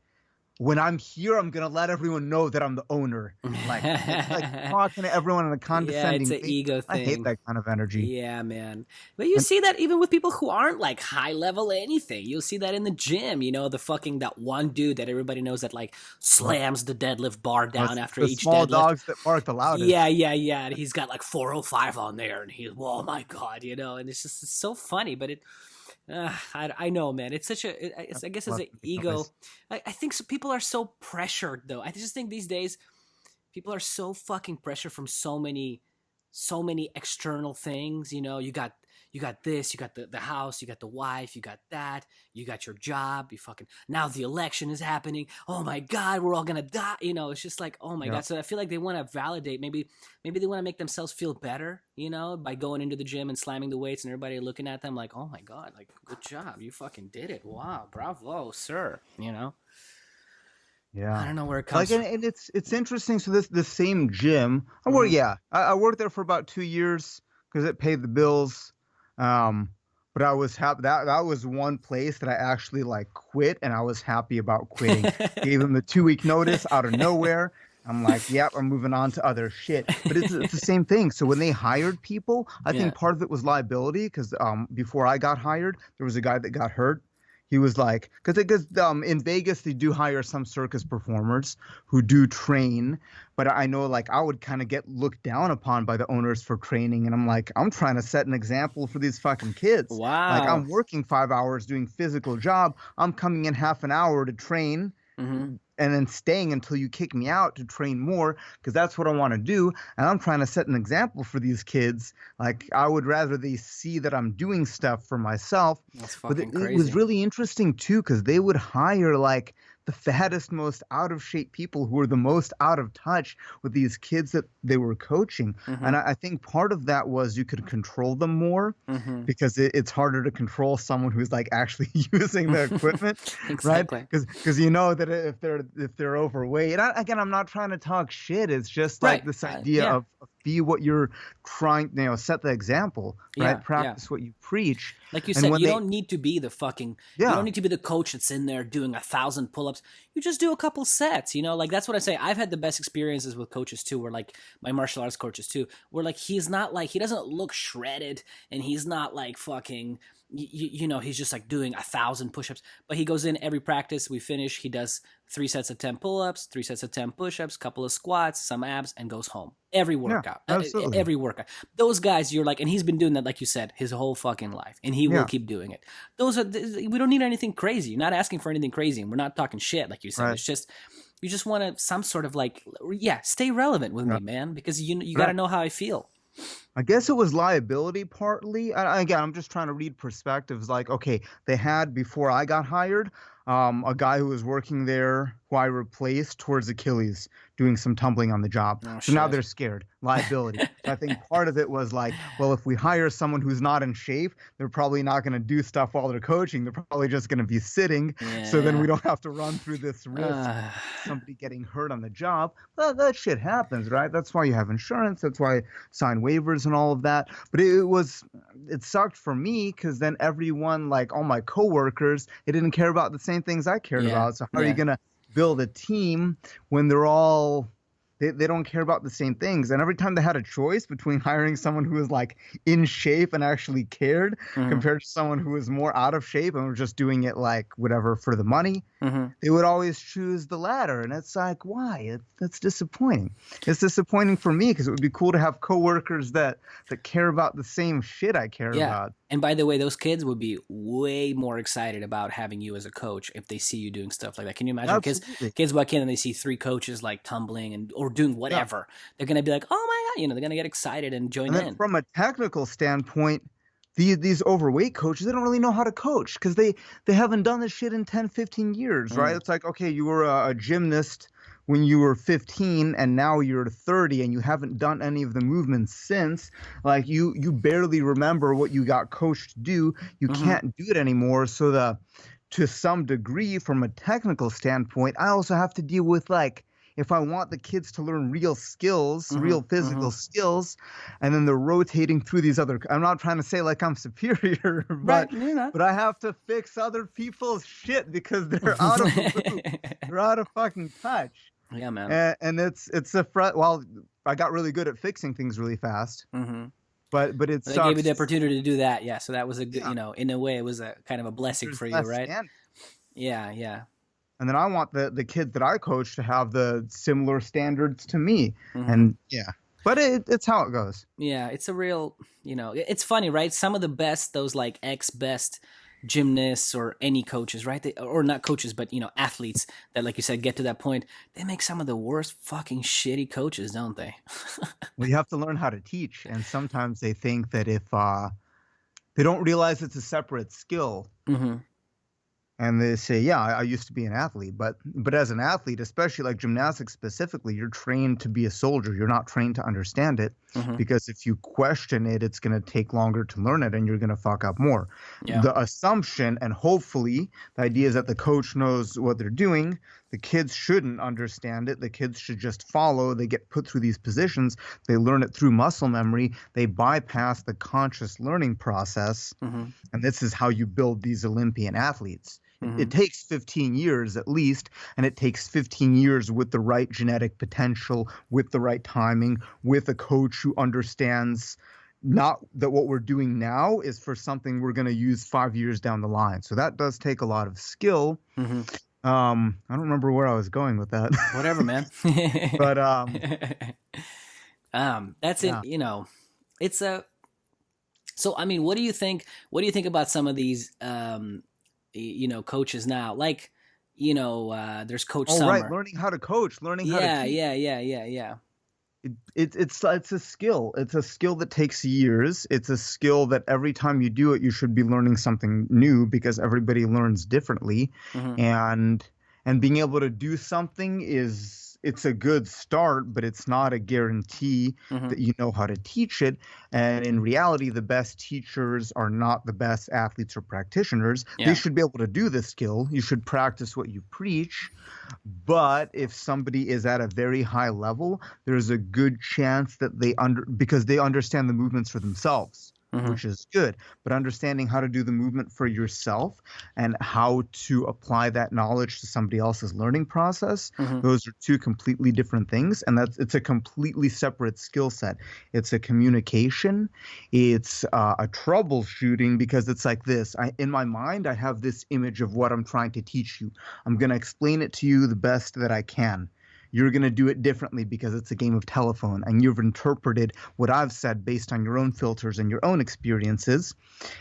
when I'm here, I'm going to let everyone know that I'm the owner. Like, it's like talking to everyone in a condescending it's an ego thing. I hate that kind of energy. Yeah, man. But you see that even with people who aren't like high level anything. You'll see that in the gym, that one dude that everybody knows that like slams the deadlift bar down after each small deadlift. Dogs that bark the loudest. Yeah. And he's got like 405 on there and oh my God, and it's so funny, but I know, man. It's such a. I guess it's an ego. I think people are so pressured, though. I just think these days, people are so fucking pressured from so many external things. You got this, you got the house, you got the wife, you got that, you got your job. You fucking now the election is happening. Oh my God, we're all gonna die. It's just like, oh my God. So I feel like they want to validate. Maybe they want to make themselves feel better. By going into the gym and slamming the weights and everybody looking at them like, oh my God, like good job, you fucking did it. Wow, bravo, sir. Yeah. I don't know where it comes from. And it's interesting. So the same gym. I worked there for about 2 years because it paid the bills. But I was happy that was one place that I actually like quit, and I was happy about quitting. Gave them the 2-week notice out of nowhere. I'm like, yep, I'm moving on to other shit. But it's the same thing. So when they hired people, I think part of it was liability because before I got hired, there was a guy that got hurt. He was like, because in Vegas, they do hire some circus performers who do train. But I know like I would kind of get looked down upon by the owners for training. And I'm like, I'm trying to set an example for these fucking kids. Wow. Like I'm working 5 hours doing physical job. I'm coming in half an hour to train. And then staying until you kick me out to train more because that's what I want to do. And I'm trying to set an example for these kids. Like I would rather they see that I'm doing stuff for myself. That's fucking crazy. It was really interesting too because they would hire like the fattest, most out of shape people who were the most out of touch with these kids that they were coaching. And I think part of that was you could control them more because it's harder to control someone who's like actually using the equipment, Exactly. right? Because that if they're overweight, and I'm not trying to talk shit. It's just like this idea of be what you're trying, set the example, right? Practice what you preach. Like you said, you don't need to be the fucking, you don't need to be the coach that's in there doing 1,000 pull-ups. You just do a couple sets, like that's what I say. I've had the best experiences with coaches too, where like my martial arts coaches too, where like he doesn't look shredded and he's not like fucking, he's just like doing 1,000 push-ups, but he goes in every practice. We finish. He does 3 sets of 10 pull-ups, 3 sets of 10 push-ups, couple of squats, some abs, and goes home. Every workout, every workout. Those guys, you're like, and he's been doing that, like you said, his whole fucking life, and he will keep doing it. We don't need anything crazy. You're not asking for anything crazy, and we're not talking shit, like you said. Right. It's just, you just want to some sort of like, stay relevant with me, man, because you got to know how I feel. I guess it was liability partly. Again, I'm just trying to read perspectives. Like, okay, they had, before I got hired, a guy who was working there who I replaced towards Achilles doing some tumbling on the job. So now they're scared. Liability. So I think part of it was like, well, if we hire someone who's not in shape, they're probably not going to do stuff while they're coaching. They're probably just going to be sitting. So then we don't have to run through this risk of somebody getting hurt on the job. Well, that shit happens, right? That's why you have insurance. That's why you sign waivers and all of that. But it sucked for me because then everyone, like all my coworkers, they didn't care about the same things I cared about. So how are you going to build a team when they're all they don't care about the same things? And every time they had a choice between hiring someone who was like in shape and actually cared compared to someone who was more out of shape and was just doing it like whatever for the money, they would always choose the latter. And it's like, why? That's disappointing. It's disappointing for me because it would be cool to have coworkers that care about the same shit I care about. And by the way, those kids would be way more excited about having you as a coach if they see you doing stuff like that. Can you imagine kids walk in and they see 3 coaches like tumbling or doing whatever? They're going to be like, oh my God, they're going to get excited and join in. From a technical standpoint, these overweight coaches, they don't really know how to coach because they haven't done this shit in 10, 15 years, right? It's like, okay, you were a gymnast when you were 15 and now you're 30 and you haven't done any of the movements since, like you barely remember what you got coached to do. You can't do it anymore. So to some degree, from a technical standpoint, I also have to deal with, like, if I want the kids to learn real skills, real physical skills, and then they're rotating through these other, I'm not trying to say like I'm superior, but I have to fix other people's shit because they're out of the loop. They're out of fucking touch. Yeah, man. And it's a well, I got really good at fixing things really fast. But it sucks. They gave you the opportunity to do that. Yeah. So that was a good, in a way, it was a kind of a blessing for you, right? Yeah. And then I want the kids that I coach to have the similar standards to me. And but it's how it goes. Yeah, it's a real, it's funny, right? Some of the best, those like ex-best gymnasts or any coaches, right? Or not coaches, but, athletes that, like you said, get to that point, they make some of the worst fucking shitty coaches, don't they? Well, you have to learn how to teach. And sometimes they think that if they don't realize it's a separate skill. And they say, yeah, I used to be an athlete. But as an athlete, especially like gymnastics specifically, you're trained to be a soldier. You're not trained to understand it. Because if you question it, it's going to take longer to learn it and you're going to fuck up more. Yeah. The assumption, and hopefully the idea is that the coach knows what they're doing. The kids shouldn't understand it. The kids should just follow. They get put through these positions. They learn it through muscle memory. They bypass the conscious learning process. And this is how you build these Olympian athletes. It takes 15 years at least, and it takes 15 years with the right genetic potential, with the right timing, with a coach who understands not that what we're doing now is for something we're going to use 5 years down the line. So that does take a lot of skill. I don't remember where I was going with that. Whatever, man. But that's it. It's a. So I mean, what do you think? What do you think about some of these? Coaches now, like, there's Coach Summer. Right, learning how to coach, learning how to teach. Yeah. It's a skill. It's a skill that takes years. It's a skill that every time you do it, you should be learning something new because everybody learns differently. And being able to do something it's a good start, but it's not a guarantee that you know how to teach it. And in reality, the best teachers are not the best athletes or practitioners. They should be able to do the skill. You should practice what you preach. But if somebody is at a very high level, there's a good chance that because they understand the movements for themselves. Which is good, but understanding how to do the movement for yourself and how to apply that knowledge to somebody else's learning process, those are two completely different things. And it's a completely separate skill set. It's a communication, it's a troubleshooting, because it's like this. In my mind, I have this image of what I'm trying to teach you. I'm going to explain it to you the best that I can. You're going to do it differently because it's a game of telephone, and you've interpreted what I've said based on your own filters and your own experiences.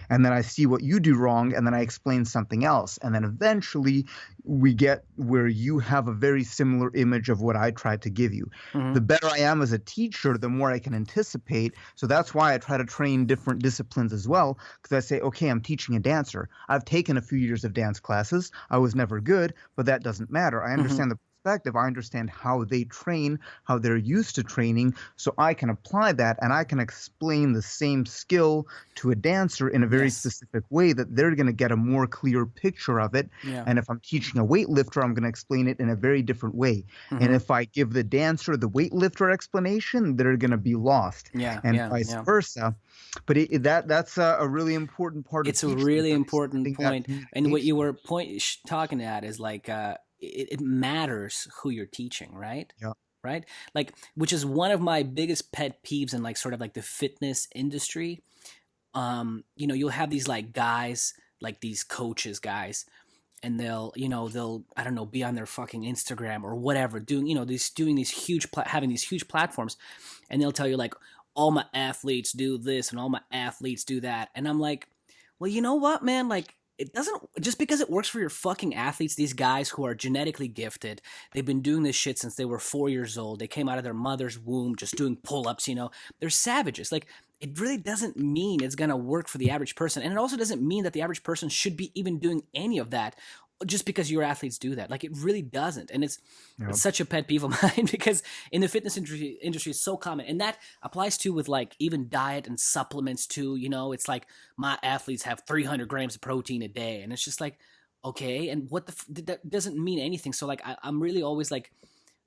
And then I see what you do wrong, and then I explain something else. And then eventually we get where you have a very similar image of what I tried to give you. The better I am as a teacher, the more I can anticipate. So that's why I try to train different disciplines as well, because I say, okay, I'm teaching a dancer. I've taken a few years of dance classes. I was never good, but that doesn't matter. I understand the perspective. I understand how they train, how they're used to training, so I can apply that and I can explain the same skill to a dancer in a very specific way that they're going to get a more clear picture of it. And if I'm teaching a weightlifter, I'm going to explain it in a very different way. And if I give the dancer the weightlifter explanation, they're going to be lost. And vice versa. But that's a really important part of teaching. It's a really important point. And what you were talking at is like it matters who you're teaching, right? Yeah. Right? Like, which is one of my biggest pet peeves in like sort of like the fitness industry. You'll have these like guys, like these coaches guys, and they'll I don't know, be on their fucking Instagram or whatever, having these huge platforms, and they'll tell you like, all my athletes do this and all my athletes do that. And I'm like, well, you know what, man? Like, it doesn't, just because it works for your fucking athletes, these guys who are genetically gifted, they've been doing this shit since they were 4 years old. They came out of their mother's womb just doing pull-ups, they're savages. Like, it really doesn't mean it's going to work for the average person. And it also doesn't mean that the average person should be even doing any of that. just because your athletes do that. Like, it really doesn't. And it's Yep. such a pet peeve of mine because in the fitness industry is so common. And that applies to with like even diet and supplements too. You know, it's like my athletes have 300 grams of protein a day. And it's just like, okay. And what that doesn't mean anything. So like, I'm really always like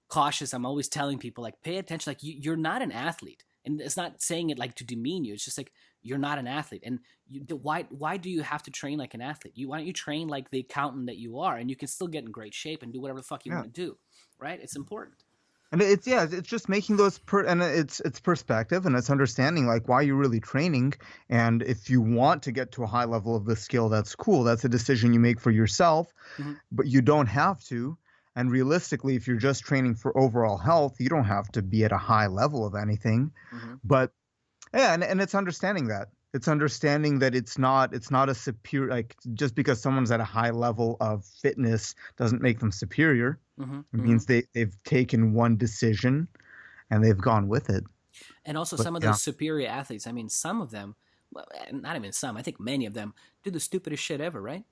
cautious. I'm always telling people like, pay attention. Like you're not an athlete. And it's not saying it like to demean you. It's just like, you're not an athlete. And why do you have to train like an athlete? Why don't you train like the accountant that you are, and you can still get in great shape and do whatever the fuck you want to do, right? It's important. And it's just making those and it's perspective, and it's understanding like why you're really training. And if you want to get to a high level of the skill, that's cool. That's a decision you make for yourself, but you don't have to. And realistically, if you're just training for overall health, you don't have to be at a high level of anything. But yeah, and it's understanding that. It's understanding that it's not a superior, like just because someone's at a high level of fitness doesn't make them superior. It means they've taken one decision and they've gone with it. And also some of those superior athletes, I mean, some of them, well, not even some, I think many of them do the stupidest shit ever, right?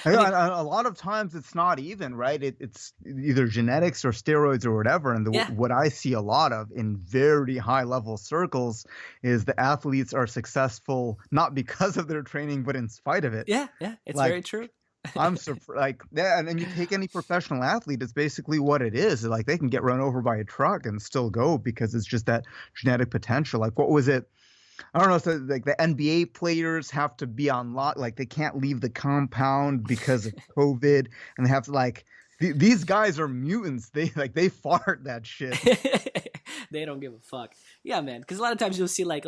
A lot of times it's not even, right? It's either genetics or steroids or whatever. And what I see a lot of in very high level circles is the athletes are successful not because of their training, but in spite of it. Yeah, it's like, very true. I'm surprised. And then you take any professional athlete, it's basically what it is. Like they can get run over by a truck and still go because it's just that genetic potential. Like what was it? I don't know. So like the NBA players have to be on lock, like they can't leave the compound because of COVID, and they have to like these guys are mutants. They fart that shit. They don't give a fuck. Yeah, man. Because a lot of times you'll see like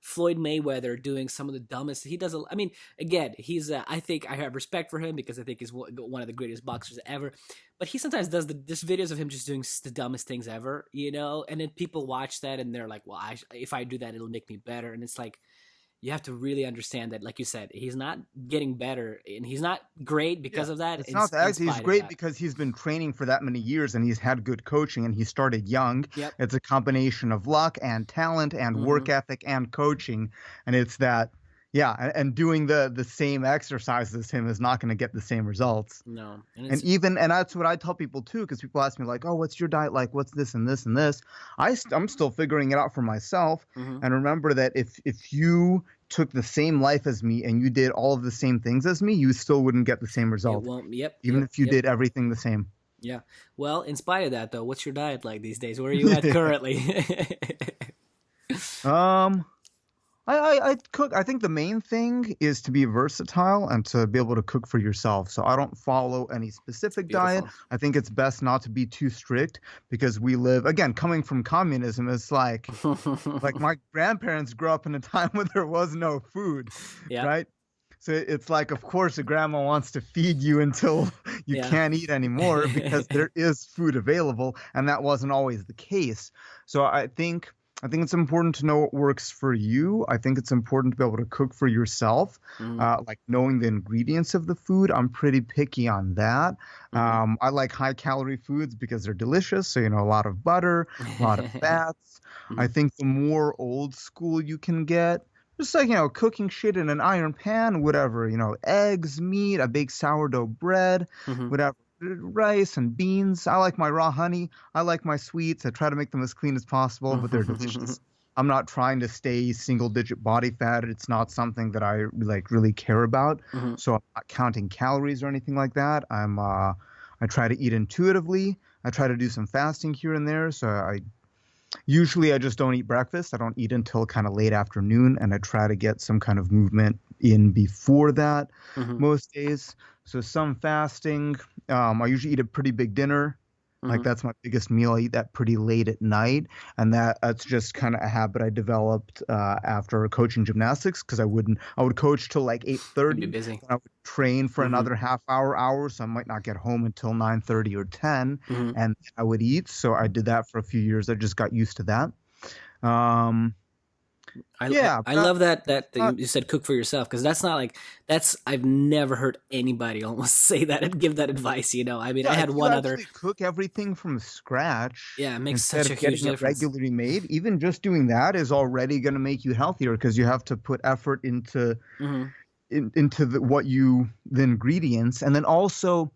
Floyd Mayweather doing some of the dumbest. He does. I mean, again, he's. I think I have respect for him because I think he's one of the greatest boxers ever. But he sometimes does this videos of him just doing the dumbest things ever, you know. And then people watch that and they're like, "Well, if I do that, it'll make me better." And it's like, you have to really understand that, like you said, he's not getting better, and he's not great because of that. It's not that he's great because he's been training for that many years and he's had good coaching and he started young. Yep. It's a combination of luck and talent and work ethic and coaching, and it's that. Yeah, and doing the same exercises as him is not going to get the same results. No, and that's what I tell people too, because people ask me like, "Oh, what's your diet like? What's this and this and this?" I'm still figuring it out for myself. And remember that if you took the same life as me and you did all of the same things as me, you still wouldn't get the same result. Even if you did everything the same. Yeah. Well, in spite of that, though, what's your diet like these days? Where are you at currently? I cook. I think the main thing is to be versatile and to be able to cook for yourself. So I don't follow any specific diet. I think it's best not to be too strict because we live, again, coming from communism, it's like my grandparents grew up in a time when there was no food, right? So it's like, of course, a grandma wants to feed you until you can't eat anymore because there is food available, and that wasn't always the case. So I think it's important to know what works for you. I think it's important to be able to cook for yourself, like knowing the ingredients of the food. I'm pretty picky on that. I like high-calorie foods because they're delicious. So, a lot of butter, a lot of fats. I think the more old school you can get, just like, cooking shit in an iron pan, whatever, eggs, meat, a big sourdough bread, whatever. Rice and beans. I like my raw honey. I like my sweets. I try to make them as clean as possible, but they're delicious. I'm not trying to stay single-digit body fat. It's not something that I really care about. So I'm not counting calories or anything like that. I try to eat intuitively. I try to do some fasting here and there. So I just don't eat breakfast. I don't eat until kind of late afternoon, and I try to get some kind of movement in before that most days. So some fasting. I usually eat a pretty big dinner. Like that's my biggest meal. I eat that pretty late at night, and that's just kind of a habit I developed after coaching gymnastics because I would coach till like 8:30. Be busy. I would train for another half hour, so I might not get home until 9:30 or 10, and I would eat. So I did that for a few years. I just got used to that. I love that you said cook for yourself, because I've never heard anybody almost say that and give that advice. I mean, I had one other cook everything from scratch. Yeah, it makes instead such a of getting huge difference. It regularly made. Even just doing that is already going to make you healthier because you have to put effort into into the ingredients, and then also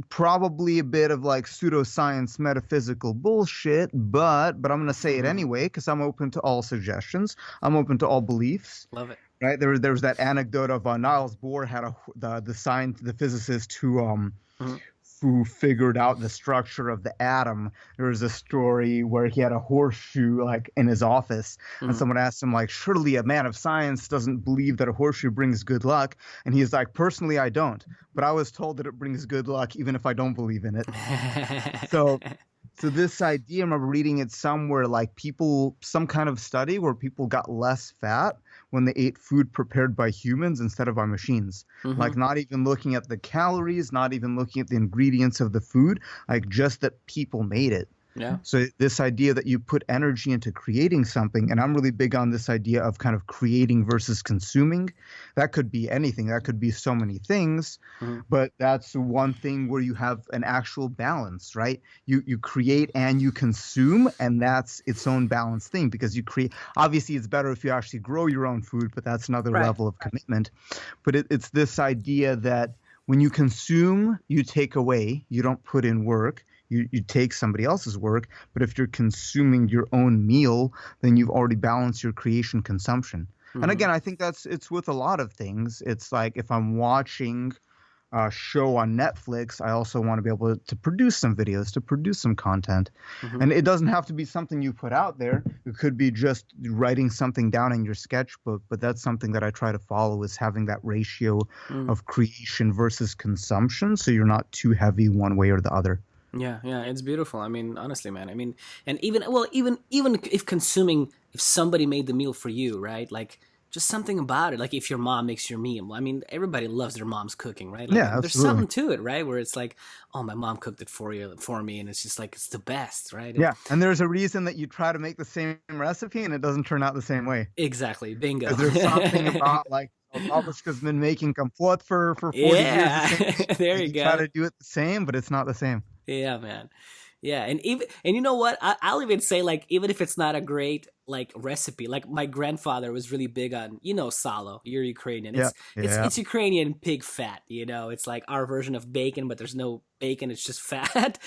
probably a bit of like pseudoscience metaphysical bullshit, but I'm going to say it anyway because I'm open to all suggestions. I'm open to all beliefs. Love it. Right? There was that anecdote of Niels Bohr had the physicist who figured out the structure of the atom. There was a story where he had a horseshoe like in his office, and someone asked him like, surely a man of science doesn't believe that a horseshoe brings good luck. And he's like, personally, I don't, but I was told that it brings good luck even if I don't believe in it. So this idea, I remember reading it somewhere, like some kind of study where people got less fat when they ate food prepared by humans instead of by machines. Like not even looking at the calories, not even looking at the ingredients of the food, like just that people made it. Yeah. So this idea that you put energy into creating something, and I'm really big on this idea of kind of creating versus consuming. That could be anything. That could be so many things, but that's one thing where you have an actual balance, right? You create and you consume, and that's its own balanced thing because you create. Obviously, it's better if you actually grow your own food, but that's another level of commitment. But it's this idea that when you consume, you take away, you don't put in work. You take somebody else's work, but if you're consuming your own meal, then you've already balanced your creation consumption. And again, I think it's with a lot of things. It's like if I'm watching a show on Netflix, I also want to be able to produce some videos, to produce some content. And it doesn't have to be something you put out there. It could be just writing something down in your sketchbook, but that's something that I try to follow, is having that ratio of creation versus consumption, so you're not too heavy one way or the other. Yeah, it's beautiful. I mean, honestly, man. I mean, and even if consuming, if somebody made the meal for you, right? Like just something about it. Like if your mom makes your meal. I mean, everybody loves their mom's cooking, right? Like, yeah, there's something to it, right? Where it's like, oh, my mom cooked it for me, and it's just like it's the best, right? Yeah, and there's a reason that you try to make the same recipe and it doesn't turn out the same way. Exactly, bingo. There's something about like Babushka's been making kompot for 40 years. There you go. Try to do it the same, but it's not the same. Yeah, man. Yeah, and you know what? I'll even say, like, even if it's not a great like recipe, like my grandfather was really big on, salo. You're Ukrainian. It's Ukrainian pig fat. It's like our version of bacon, but there's no bacon. It's just fat.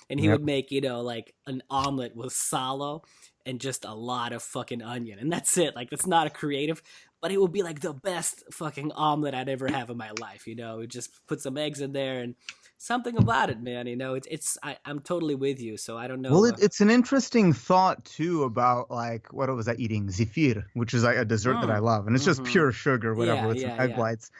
And he would make like an omelet with salo and just a lot of fucking onion, and that's it. Like, it's not a creative, but it would be like the best fucking omelet I'd ever have in my life. We just put some eggs in there and. Something about it, man. I'm totally with you. So I don't know. Well, it's an interesting thought too about like what was I eating? Zefir, which is like a dessert that I love, and it's just pure sugar, whatever, with some egg whites.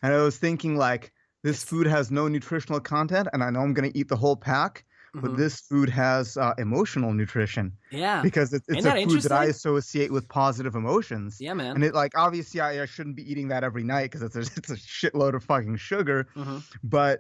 And I was thinking like this food has no nutritional content, and I know I'm going to eat the whole pack, but this food has emotional nutrition. Yeah, because it's a food that I associate with positive emotions. Yeah, man. And it like obviously I shouldn't be eating that every night because it's a shitload of fucking sugar, But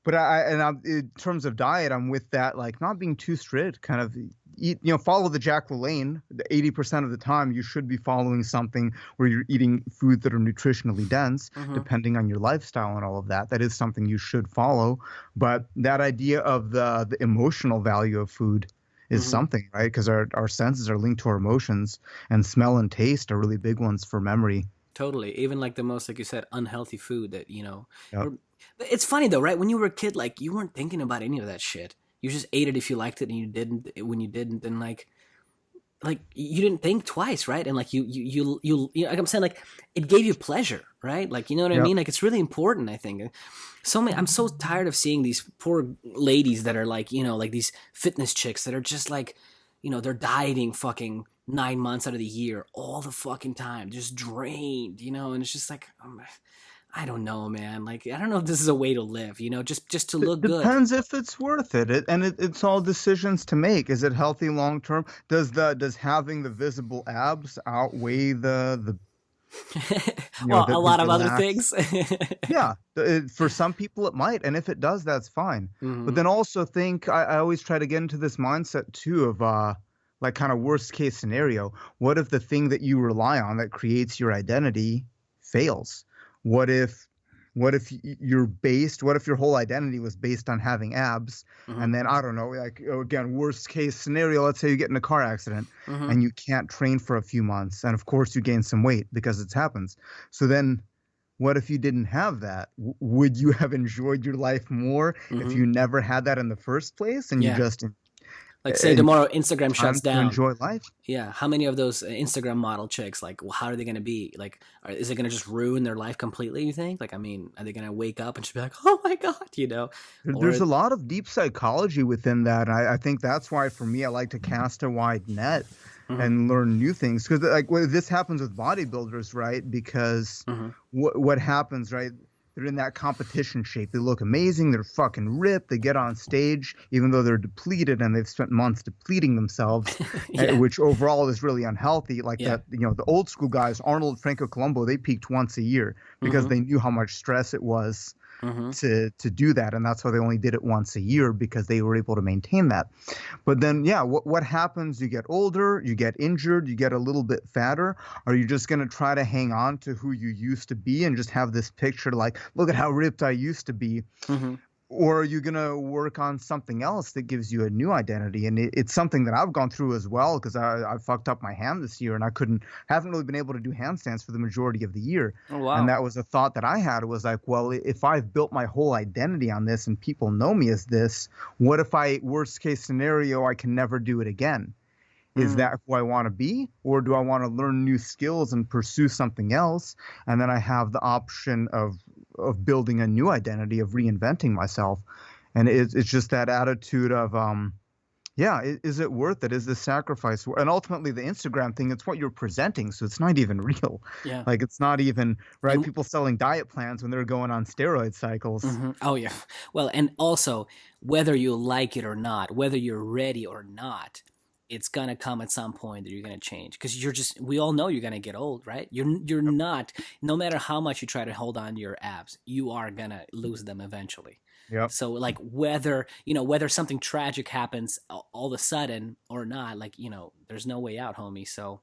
in terms of diet, I'm with that, like not being too strict, kind of eat, follow the Jack LaLanne. 80% of the time you should be following something where you're eating foods that are nutritionally dense, depending on your lifestyle and all of that. That is something you should follow. But that idea of the emotional value of food is something, right? Because our senses are linked to our emotions, and smell and taste are really big ones for memory. Totally. Even like the most, like you said, unhealthy food that, It's funny though, right? When you were a kid, like you weren't thinking about any of that shit. You just ate it if you liked it, and you didn't when you didn't, then like you didn't think twice, right? And like you like I'm saying, like it gave you pleasure, right? Like, you know what I mean? Like it's really important, I think. I'm so tired of seeing these poor ladies that are like, like these fitness chicks that are just like, they're dieting fucking 9 months out of the year all the fucking time, just drained, and it's just like, I don't know, man. Like, I don't know if this is a way to live, just to look good. Depends if it's worth it. It's all decisions to make. Is it healthy long term? Does having the visible abs outweigh the well, a lot of other things. Yeah, for some people it might, and if it does, that's fine. But then also think, I always try to get into this mindset too of like kind of worst case scenario. What if the thing that you rely on that creates your identity fails? What if your whole identity was based on having abs, and then I don't know, like again, worst case scenario, let's say you get in a car accident and you can't train for a few months, and of course you gain some weight because it happens. So then what if you didn't have that? Would you have enjoyed your life more if you never had that in the first place and you just like say tomorrow Instagram time shuts to down? enjoy life? Yeah, how many of those Instagram model chicks, like, how are they going to be? Like, is it going to just ruin their life completely, you think? Like, I mean, are they going to wake up and just be like, oh my God, you know? There's a lot of deep psychology within that. I think that's why, for me, I like to cast a wide net and learn new things. Because, like, this happens with bodybuilders, right? Because what happens, right? They're in that competition shape. They look amazing. They're fucking ripped. They get on stage, even though they're depleted and they've spent months depleting themselves, which overall is really unhealthy. Like that, you know, the old school guys, Arnold, Franco Columbu, they peaked once a year because they knew how much stress it was to do that. And that's why they only did it once a year, because they were able to maintain that. But then, what happens? You get older, you get injured, you get a little bit fatter. Are you just going to try to hang on to who you used to be and just have this picture like, look at how ripped I used to be? Or are you going to work on something else that gives you a new identity? And it's something that I've gone through as well, because I fucked up my hand this year and haven't really been able to do handstands for the majority of the year. Oh, wow. And that was a thought that I had. It was like, well, if I've built my whole identity on this and people know me as this, what if worst case scenario, I can never do it again? Is that who I want to be? Or do I want to learn new skills and pursue something else? And then I have the option of building a new identity, of reinventing myself. And it's just that attitude of, is it worth it? Is the sacrifice? And ultimately the Instagram thing, it's what you're presenting. So it's not even real. Yeah. Like, it's not even, right? People selling diet plans when they're going on steroid cycles. Oh, yeah. Well, and also, whether you like it or not, whether you're ready or not, it's going to come at some point that you're going to change, because we all know you're going to get old, right? You're not, no matter how much you try to hold on to your abs, you are going to lose them eventually. Yep. So like whether something tragic happens all of a sudden or not, like, you know, there's no way out, homie. So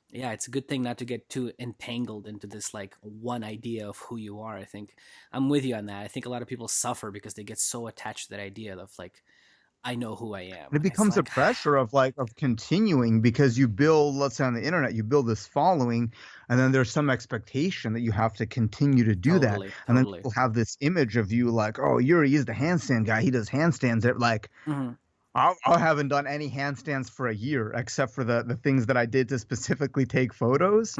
yeah, it's a good thing not to get too entangled into this like one idea of who you are. I think I'm with you on that. I think a lot of people suffer because they get so attached to that idea of like, I know who I am. And it becomes a pressure of continuing, because you build, let's say on the internet, you build this following, and then there's some expectation that you have to continue to do that. And then people have this image of you like, oh, Yuri is the handstand guy. He does handstands. They're like, I haven't done any handstands for a year, except for the things that I did to specifically take photos,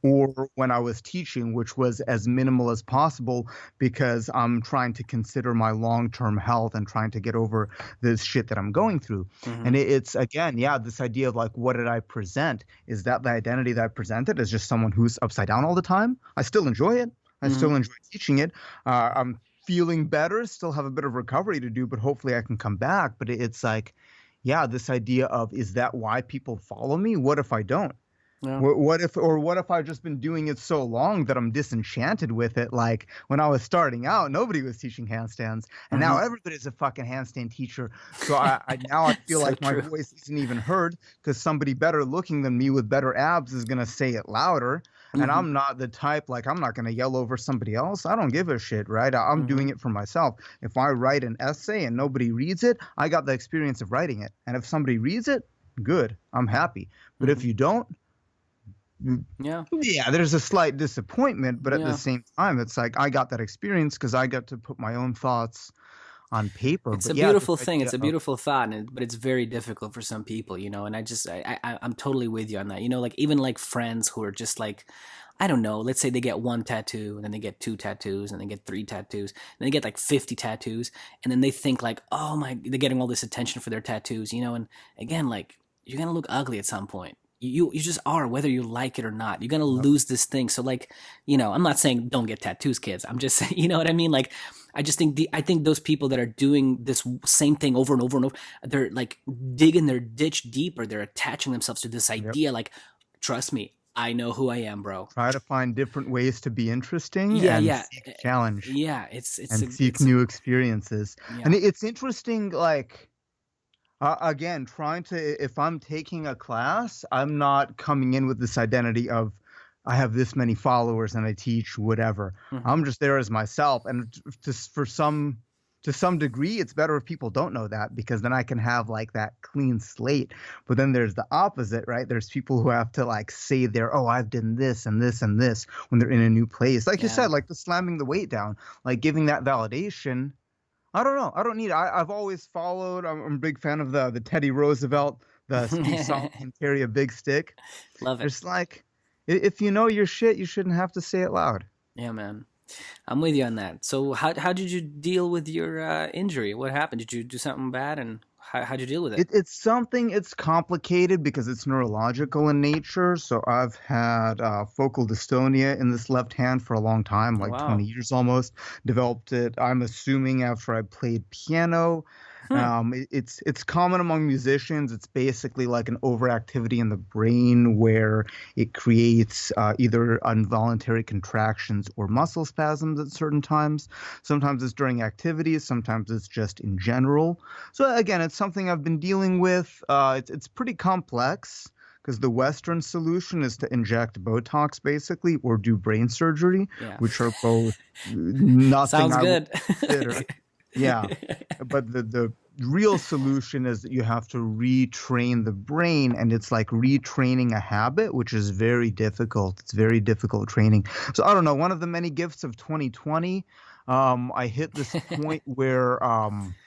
or when I was teaching, which was as minimal as possible, because I'm trying to consider my long-term health and trying to get over this shit that I'm going through. And it's, again, this idea of like, what did I present? Is that the identity that I presented as just someone who's upside down all the time? I still enjoy it. I still enjoy teaching it. I'm feeling better, still have a bit of recovery to do, but hopefully I can come back. But it's like, this idea of, is that why people follow me? What if I don't? Yeah. What if I've just been doing it so long that I'm disenchanted with it? Like, when I was starting out, nobody was teaching handstands, and now everybody's a fucking handstand teacher. So I feel like my voice isn't even heard, because somebody better looking than me with better abs is gonna say it louder. And I'm not the type, like, I'm not going to yell over somebody else. I don't give a shit, right? I'm doing it for myself. If I write an essay and nobody reads it, I got the experience of writing it. And if somebody reads it, good. I'm happy. But if you don't, there's a slight disappointment. But at the same time, it's like, I got that experience because I got to put my own thoughts on paper. It's a beautiful thing. It's a beautiful thought, but it's very difficult for some people, you know. And I'm totally with you on that. You know, like, even like friends who are just like, I don't know, let's say they get one tattoo, and then they get 2 tattoos, and they get 3 tattoos, and they get like 50 tattoos, and then they think like, oh they're getting all this attention for their tattoos, you know. And again, like, you're gonna look ugly at some point. You just are, whether you like it or not. You're gonna lose this thing. So, like, you know, I'm not saying don't get tattoos, kids. I'm just saying, you know what I mean? Like, I just think I think those people that are doing this same thing over and over and over, they're like digging their ditch deeper. They're attaching themselves to this idea. Like, trust me, I know who I am, bro. Try to find different ways to be interesting. Seek challenge. Yeah, seek new experiences. Yeah. And it's interesting, like. Again, if I'm taking a class, I'm not coming in with this identity of, I have this many followers and I teach whatever. I'm just there as myself. And to to some degree, it's better if people don't know that, because then I can have like that clean slate. But then there's the opposite, right? There's people who have to like say I've done this and this and this when they're in a new place. Like you said, like the slamming the weight down, like giving that validation. I don't know. I don't need it. I've always followed. I'm a big fan of the Teddy Roosevelt, the speak softly and carry a big stick. Love it. It's like, if you know your shit, you shouldn't have to say it loud. Yeah, man. I'm with you on that. So how did you deal with your injury? What happened? Did you do something bad, and how'd you deal with it? It's complicated because it's neurological in nature. So I've had focal dystonia in this left hand for a long time, like 20 years almost. Developed it, I'm assuming, after I played piano. It's common among musicians. It's basically like an overactivity in the brain where it creates either involuntary contractions or muscle spasms at certain times. Sometimes it's during activities. Sometimes it's just in general. So again, it's something I've been dealing with. It's pretty complex, because the Western solution is to inject Botox, basically, or do brain surgery, which are both nothing. Sounds good. I would consider. Yeah, but the real solution is that you have to retrain the brain, and it's like retraining a habit, which is very difficult. It's very difficult training. So I don't know. One of the many gifts of 2020, I hit this point where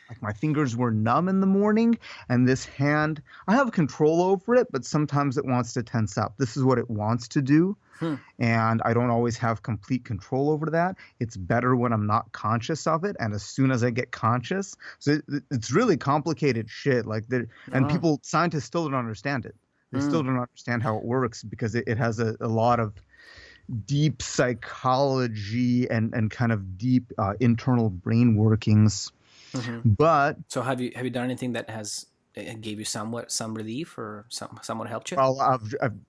like my fingers were numb in the morning, and this hand, I have control over it, but sometimes it wants to tense up. This is what it wants to do. And I don't always have complete control over that. It's better when I'm not conscious of it. And as soon as I get conscious, so it's really complicated shit. Like and scientists still don't understand it. They still don't understand how it works, because it has a lot of deep psychology and kind of deep internal brain workings. But so have you done anything that has gave you some relief, or somewhat helped you? Well,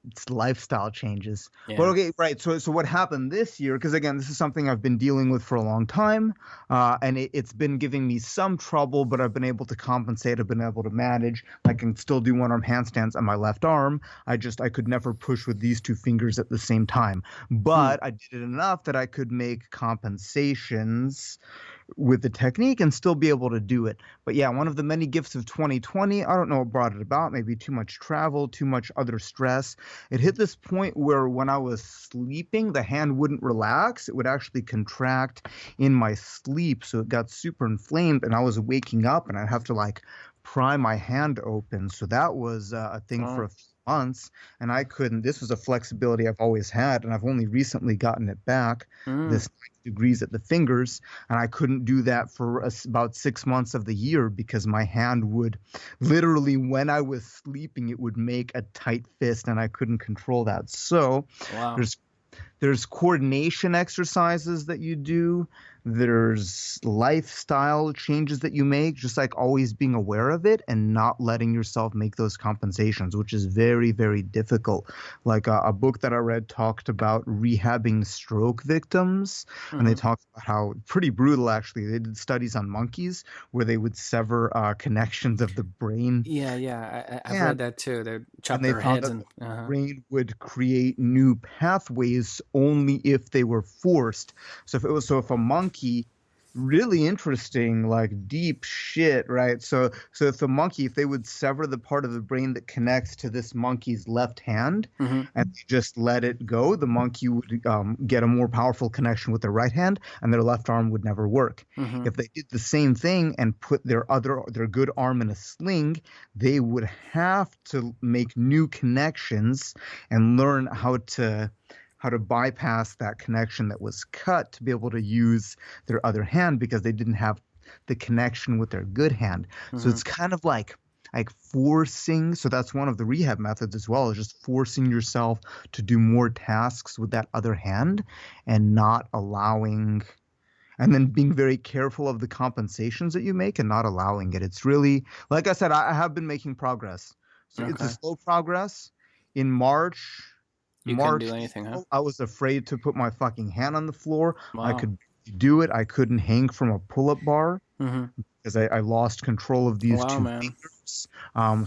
it's lifestyle changes. Yeah. But okay, right. So what happened this year? Because again, this is something I've been dealing with for a long time, and it's been giving me some trouble. But I've been able to compensate. I've been able to manage. I can still do one-arm handstands on my left arm. I could never push with these two fingers at the same time. But I did it enough that I could make compensations with the technique and still be able to do it. But yeah, one of the many gifts of 2020, I don't know what brought it about, maybe too much travel, too much other stress. It hit this point where when I was sleeping, the hand wouldn't relax. It would actually contract in my sleep. So it got super inflamed, and I was waking up and I'd have to like pry my hand open. So that was a thing for a few months, and I couldn't. This was a flexibility I've always had, and I've only recently gotten it back. This 90 degrees at the fingers, and I couldn't do that for about 6 months of the year, because my hand would literally, when I was sleeping, it would make a tight fist, and I couldn't control that. So there's coordination exercises that you do. There's lifestyle changes that you make, just like always being aware of it and not letting yourself make those compensations, which is very, very difficult. Like a book that I read talked about rehabbing stroke victims, and they talked about how pretty brutal, actually. They did studies on monkeys where they would sever connections of the brain. Yeah, I've read that too. They chop their heads, and the brain would create new pathways only if they were forced. So if a monkey, really interesting, like deep shit, right? So if the monkey, if they would sever the part of the brain that connects to this monkey's left hand, and they just let it go, the monkey would get a more powerful connection with their right hand, and their left arm would never work. If they did the same thing and put their good arm in a sling, they would have to make new connections and learn how to bypass that connection that was cut to be able to use their other hand, because they didn't have the connection with their good hand. So it's kind of like forcing. So that's one of the rehab methods as well, is just forcing yourself to do more tasks with that other hand and not allowing, and then being very careful of the compensations that you make and not allowing it. It's really, like I said, I have been making progress. So it's a slow progress. In March, couldn't do anything, huh? I was afraid to put my fucking hand on the floor. Wow. I could do it. I couldn't hang from a pull-up bar because I lost control of these two fingers.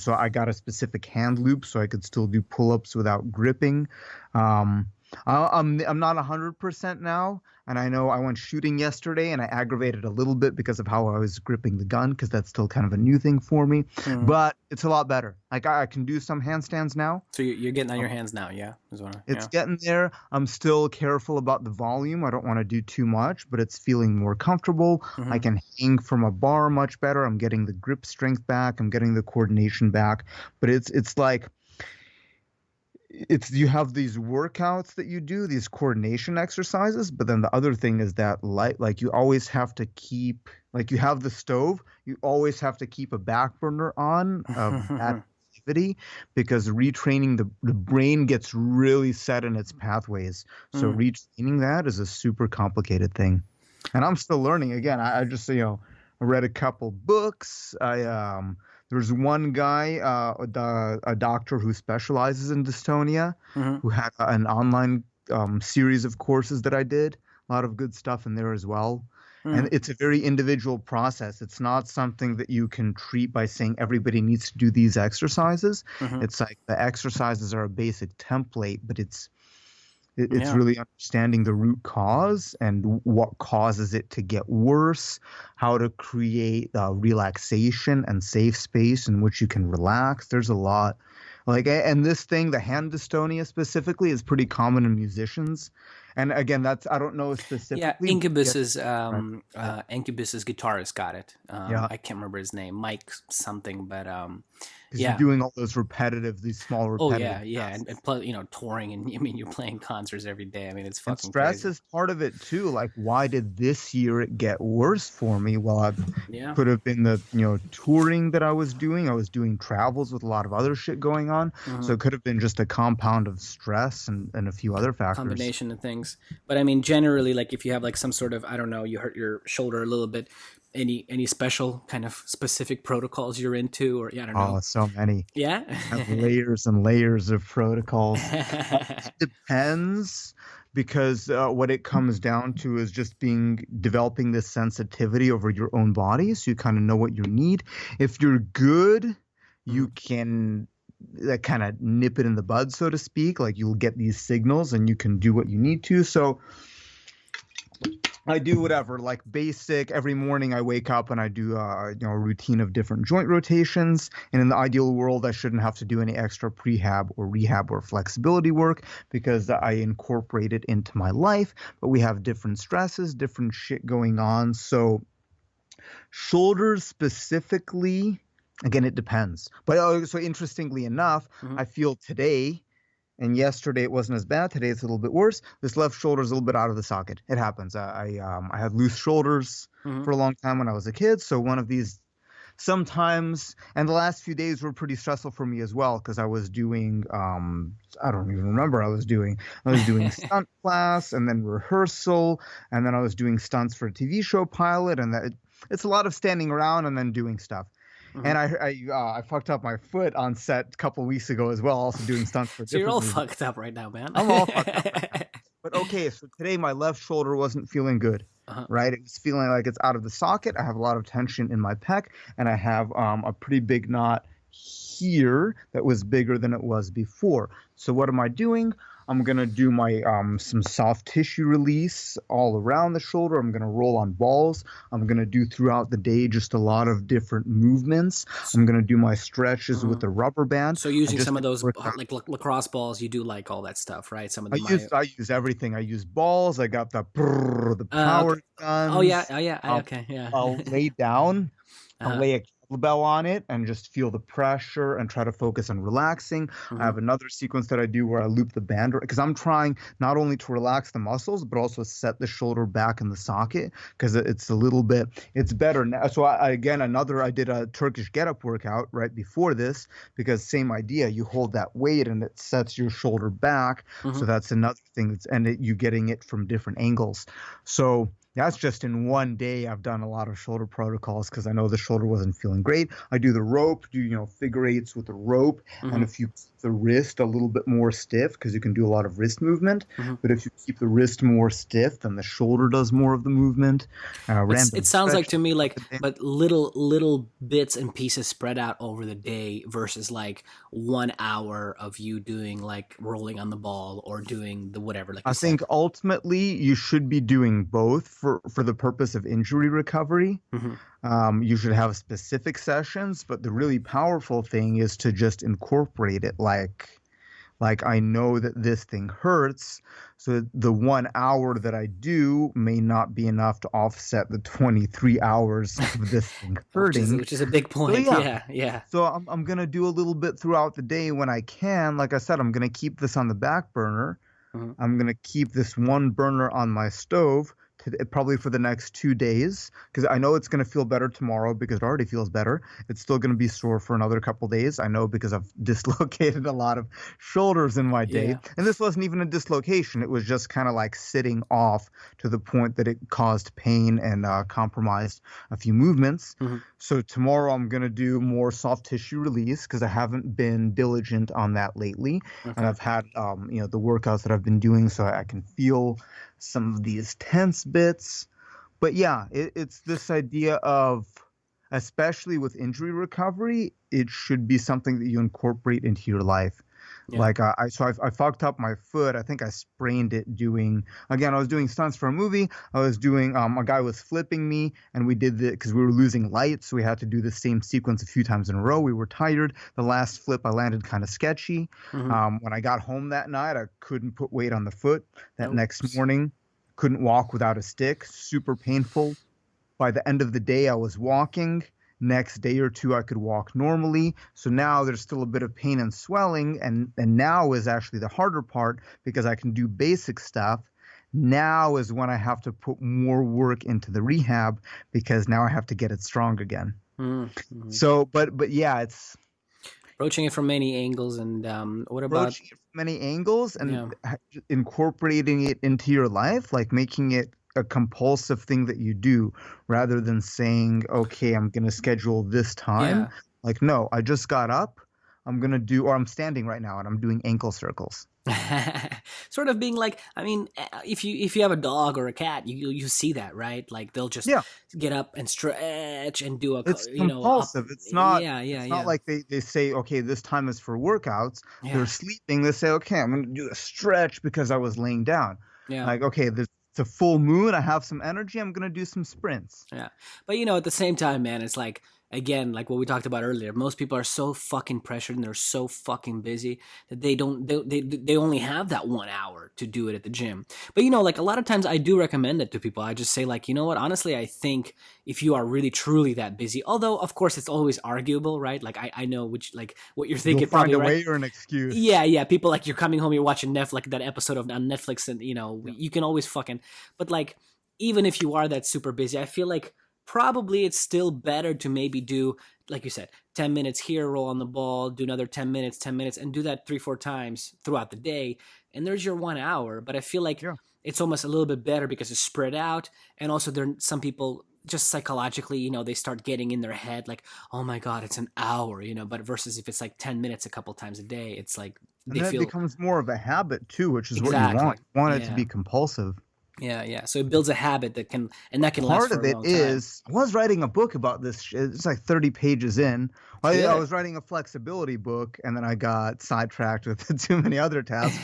So I got a specific hand loop so I could still do pull-ups without gripping. I'm not 100% now, and I know I went shooting yesterday, and I aggravated a little bit because of how I was gripping the gun, because that's still kind of a new thing for me. But it's a lot better. Like I can do some handstands now. So you're getting on your hands now, yeah? It's getting there. I'm still careful about the volume. I don't want to do too much, but it's feeling more comfortable. I can hang from a bar much better. I'm getting the grip strength back. I'm getting the coordination back. But it's like you have these workouts that you do, these coordination exercises, but then the other thing is that like you always have to keep, like you have the stove, you always have to keep a back burner on of that activity, because retraining the brain gets really set in its pathways. So retraining that is a super complicated thing. And I'm still learning. Again, I just, I read a couple books. There's one guy, a doctor who specializes in dystonia, who had an online series of courses that I did. A lot of good stuff in there as well. And it's a very individual process. It's not something that you can treat by saying everybody needs to do these exercises. It's like the exercises are a basic template, but it's really understanding the root cause and what causes it to get worse, how to create relaxation and safe space in which you can relax. There's a lot. And this thing, the hand dystonia specifically, is pretty common in musicians. And again, I don't know specifically. Yeah, Incubus's guitarist got it. I can't remember his name, Mike something, but you're doing all those these small repetitive. Oh yeah, and plus, touring, and I mean, you're playing concerts every day. I mean, it's fucking stress crazy. is part of it too. Like, why did this year it get worse for me? Well, could have been the touring that I was doing. I was doing travels with a lot of other shit going on, so it could have been just a compound of stress and a few other factors. Combination of things. But I mean, generally, like if you have like some sort of, I don't know, you hurt your shoulder a little bit, any special kind of specific protocols you're into, or I don't know. Oh, so many. Yeah. Layers and layers of protocols. It depends, because what it comes down to is just developing this sensitivity over your own body, so you kind of know what you need. If you're good, you can kind of nip it in the bud, so to speak. Like, you'll get these signals and you can do what you need to. So I do whatever, like basic. Every morning I wake up and I do a routine of different joint rotations. And in the ideal world, I shouldn't have to do any extra prehab or rehab or flexibility work, because I incorporate it into my life. But we have different stresses, different shit going on. So shoulders specifically, again, it depends. But so interestingly enough, I feel today, and yesterday it wasn't as bad. Today it's a little bit worse. This left shoulder is a little bit out of the socket. It happens. I had loose shoulders for a long time when I was a kid. So one of these sometimes, and the last few days were pretty stressful for me as well, because I was doing, I don't even remember I was doing stunt class, and then rehearsal, and then I was doing stunts for a TV show pilot, and it's a lot of standing around and then doing stuff. And I fucked up my foot on set a couple weeks ago as well, also doing stunts for So you're all movies. fucked up right now, man. I'm all fucked up right now. But okay, so today my left shoulder wasn't feeling good, right? It was feeling like it's out of the socket. I have a lot of tension in my pec, and I have a pretty big knot here that was bigger than it was before. So what am I doing? I'm going to do my some soft tissue release all around the shoulder. I'm going to roll on balls. I'm going to do throughout the day just a lot of different movements. I'm going to do my stretches with the rubber band. So using some of those like lacrosse balls, you do like all that stuff, right? Some of them I use everything. I use balls. I got the power guns. Oh yeah. Okay, yeah. I'll lay down. I'll lay a kettlebell on it and just feel the pressure and try to focus on relaxing. I have another sequence that I do where I loop the band, because I'm trying not only to relax the muscles, but also set the shoulder back in the socket, because it's it's better now. So I did a Turkish get-up workout right before this, because same idea, you hold that weight and it sets your shoulder back. So that's another thing, you're getting it from different angles. So That's just in one day. I've done a lot of shoulder protocols because I know the shoulder wasn't feeling great. I do the rope, figure eights with the rope. Mm-hmm. And if you keep the wrist a little bit more stiff, because you can do a lot of wrist movement, but if you keep the wrist more stiff, then the shoulder does more of the movement. It sounds like to me like, but little bits and pieces spread out over the day versus like 1 hour of you doing like rolling on the ball or doing the whatever. Like I think ultimately you should be doing both for the purpose of injury recovery. You should have specific sessions, but the really powerful thing is to just incorporate it. Like I know that this thing hurts, so the 1 hour that I do may not be enough to offset the 23 hours of this thing hurting. which is a big point. So, yeah. So I'm gonna do a little bit throughout the day when I can. Like I said, I'm gonna keep this on the back burner. I'm going to keep this one burner on my stove probably for the next 2 days because I know it's going to feel better tomorrow because it already feels better. It's still going to be sore for another couple days. I know because I've dislocated a lot of shoulders in my day. And this wasn't even a dislocation. It was just kind of like sitting off to the point that it caused pain and compromised a few movements. So tomorrow I'm going to do more soft tissue release because I haven't been diligent on that lately. And I've had, the workouts that I've been doing so I can feel some of these tense bits. But yeah, it's this idea of, especially with injury recovery, it should be something that you incorporate into your life. Like I fucked up my foot. I think I sprained it I was doing stunts for a movie. I was doing a guy was flipping me, and we did because we were losing light, so we had to do the same sequence a few times in a row. We were tired. The last flip I landed kind of sketchy. When I got home that night, I couldn't put weight on the foot. That next morning, couldn't walk without a stick. Super painful. By the end of the day, I was walking. Next day or two, I could walk normally. So now there's still a bit of pain and swelling. And now is actually the harder part because I can do basic stuff. Now is when I have to put more work into the rehab because now I have to get it strong again. So, but yeah, it's approaching it from many angles. And what about approaching it from many angles and incorporating it into your life, like making it a compulsive thing that you do rather than saying, okay, I'm going to schedule this time. Like, no, I just got up. I'm going to do, or I'm standing right now and I'm doing ankle circles. Sort of being like, I mean, if you have a dog or a cat, you see that, right? Like they'll just get up and stretch and do it's compulsive. It's not, it's not like they say, okay, this time is for workouts. They're sleeping. They say, okay, I'm going to do a stretch because I was laying down. Like, okay, it's a full moon. I have some energy. I'm going to do some sprints. But at the same time, man, it's like, again, like what we talked about earlier, most people are so fucking pressured and they're so fucking busy that they only have that 1 hour to do it at the gym. But like a lot of times I do recommend it to people. I just say like, you know what, honestly, I think if you are really truly that busy, although of course it's always arguable, right? Like I know what you're thinking. You'll find probably, a right? way or an excuse. Yeah. People like you're coming home, you're watching Netflix, like that episode on Netflix, and you can always fucking. But like even if you are that super busy, I feel like probably it's still better to maybe do, like you said, 10 minutes here, roll on the ball, do another 10 minutes, and do that 3-4 times throughout the day. And there's your 1 hour. But I feel like it's almost a little bit better because it's spread out. And also some people just psychologically, they start getting in their head like, oh my God, it's an hour, but versus if it's like 10 minutes a couple times a day, it's like they feel it becomes more of a habit too, which is what you want. You want it to be compulsive. Yeah. So it builds a habit that can last for a long time. Part of it is, I was writing a book about this. It's like 30 pages in. I was writing a flexibility book, and then I got sidetracked with too many other tasks.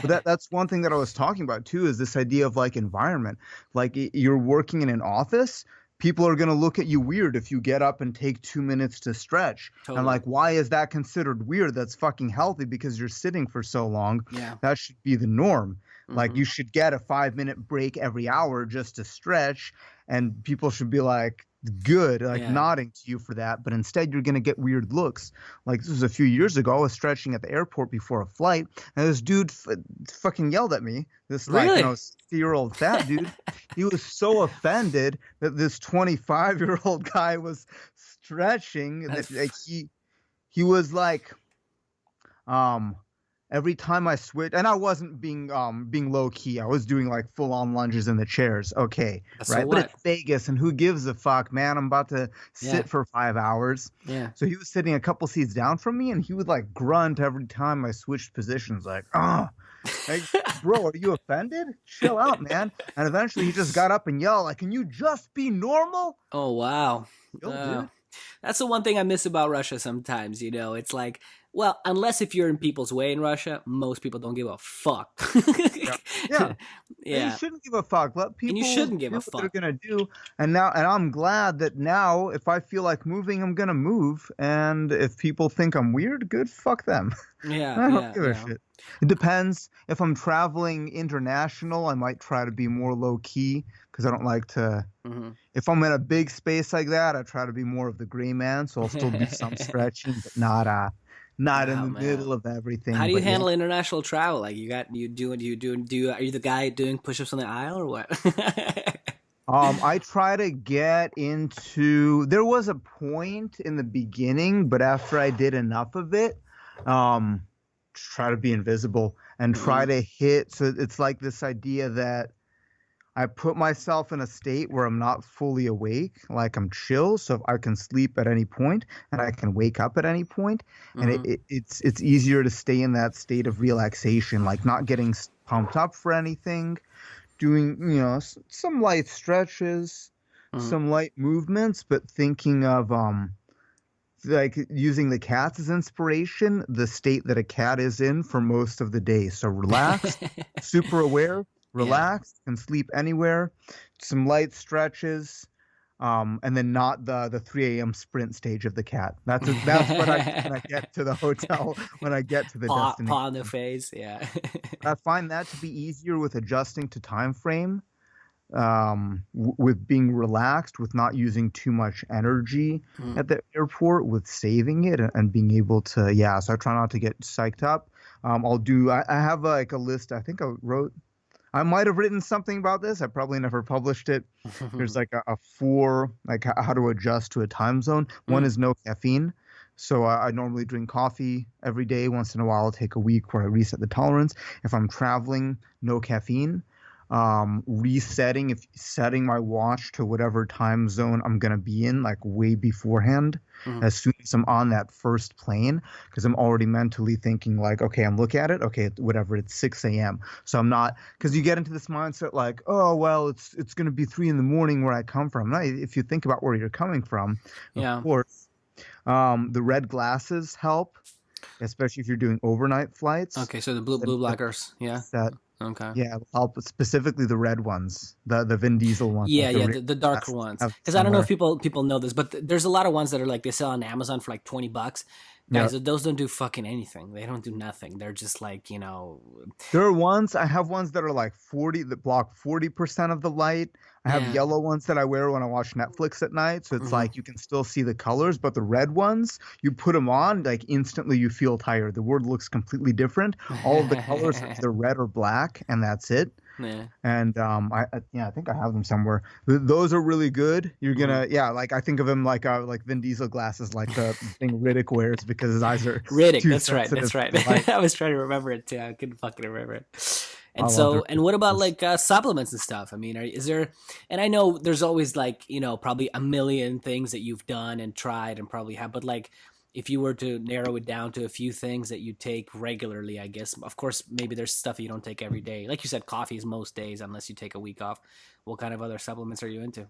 But that's one thing that I was talking about too, is this idea of like environment. Like you're working in an office. People are going to look at you weird if you get up and take 2 minutes to stretch. Totally. And like, why is that considered weird? That's fucking healthy because you're sitting for so long. That should be the norm. Like you should get a 5-minute break every hour just to stretch, and people should be like, good, like nodding to you for that. But instead you're going to get weird looks. Like this was a few years ago. I was stretching at the airport before a flight, and this dude fucking yelled at me. This really? 60-year-old fat dude. He was so offended that this 25-year-old guy was stretching. That, like, he was like, every time I switch, and I wasn't being low key. I was doing like full on lunges in the chairs. Okay, So right. what? But it's Vegas, and who gives a fuck, man? I'm about to sit Yeah. for 5 hours. Yeah. So he was sitting a couple seats down from me, and he would like grunt every time I switched positions, like, like, bro, are you offended? Chill out, man. And eventually he just got up and yelled, like, can you just be normal? Oh, wow. Yo, dude. That's the one thing I miss about Russia sometimes, you know. It's like, well, unless if you're in people's way in Russia, most people don't give a fuck. Yeah. Yeah. And you shouldn't give a fuck. Let people And you shouldn't give do a what they're fuck. gonna do. And I'm glad that now if I feel like moving, I'm gonna move. And if people think I'm weird, good, fuck them. Yeah. I don't Yeah. give a Yeah. shit. It depends. If I'm traveling international, I might try to be more low key because I don't like to. Mhm. If I'm in a big space like that, I try to be more of the gray man. So I'll still do some stretching, but not in Oh, the man. middle of everything. How do you But yeah. handle international travel? Like, are you the guy doing push-ups on the aisle or what? I try to get into. There was a point in the beginning, but after I did enough of it, try to be invisible and try to hit. So it's like this idea that I put myself in a state where I'm not fully awake, like I'm chill, so I can sleep at any point and I can wake up at any point, and it's easier to stay in that state of relaxation, like not getting pumped up for anything, doing some light stretches, some light movements, but thinking of like using the cats as inspiration, the state that a cat is in for most of the day. So relaxed, super aware, relaxed, can sleep anywhere, some light stretches, and then not the 3 a.m. sprint stage of the cat. That's what I do when I get to the hotel, when I get to the destination. Paw in the face, yeah. I find that to be easier with adjusting to time frame, with being relaxed, with not using too much energy at the airport, with saving it and being able to, so I try not to get psyched up. I have like a list. I think I might have written something about this. I probably never published it. There's like a 4, like how to adjust to a time zone. One is no caffeine. So I normally drink coffee every day. Once in a while, I'll take a week where I reset the tolerance. If I'm traveling, no caffeine. Setting my watch to whatever time zone I'm going to be in, like way beforehand, as soon as I'm on that first plane, because I'm already mentally thinking like, okay, I'm looking at it. Okay, whatever, it's 6 a.m. So I'm not, because you get into this mindset like, oh, well, it's going to be 3 a.m. where I come from. No, if you think about where you're coming from, of course, the red glasses help, especially if you're doing overnight flights. Okay, so the blue blockers, yeah. Okay. Yeah, help, specifically the red ones, the Vin Diesel ones. Yeah, like the darker ones. Because I don't know if people know this, but there's a lot of ones that are like they sell on Amazon for like $20. Guys, those don't do fucking anything. They don't do nothing. They're just like, There are ones, I have ones that are like 40, that block 40% of the light. I have yellow ones that I wear when I watch Netflix at night. So it's like you can still see the colors, but the red ones, you put them on, like instantly you feel tired. The word looks completely different. All of the colors are either red or black, and that's it. Yeah. And I think I have them somewhere. Those are really good. You're gonna like I think of him like Vin Diesel glasses, like the thing Riddick wears because his eyes are Riddick. too That's right. sensitive. I was trying to remember it too. I couldn't fucking remember it. And what about like supplements and stuff? I mean, is there? And I know there's always like probably a million things that you've done and tried and probably have, but like, if you were to narrow it down to a few things that you take regularly, I guess, of course, maybe there's stuff you don't take every day. Like you said, coffee is most days unless you take a week off. What kind of other supplements are you into?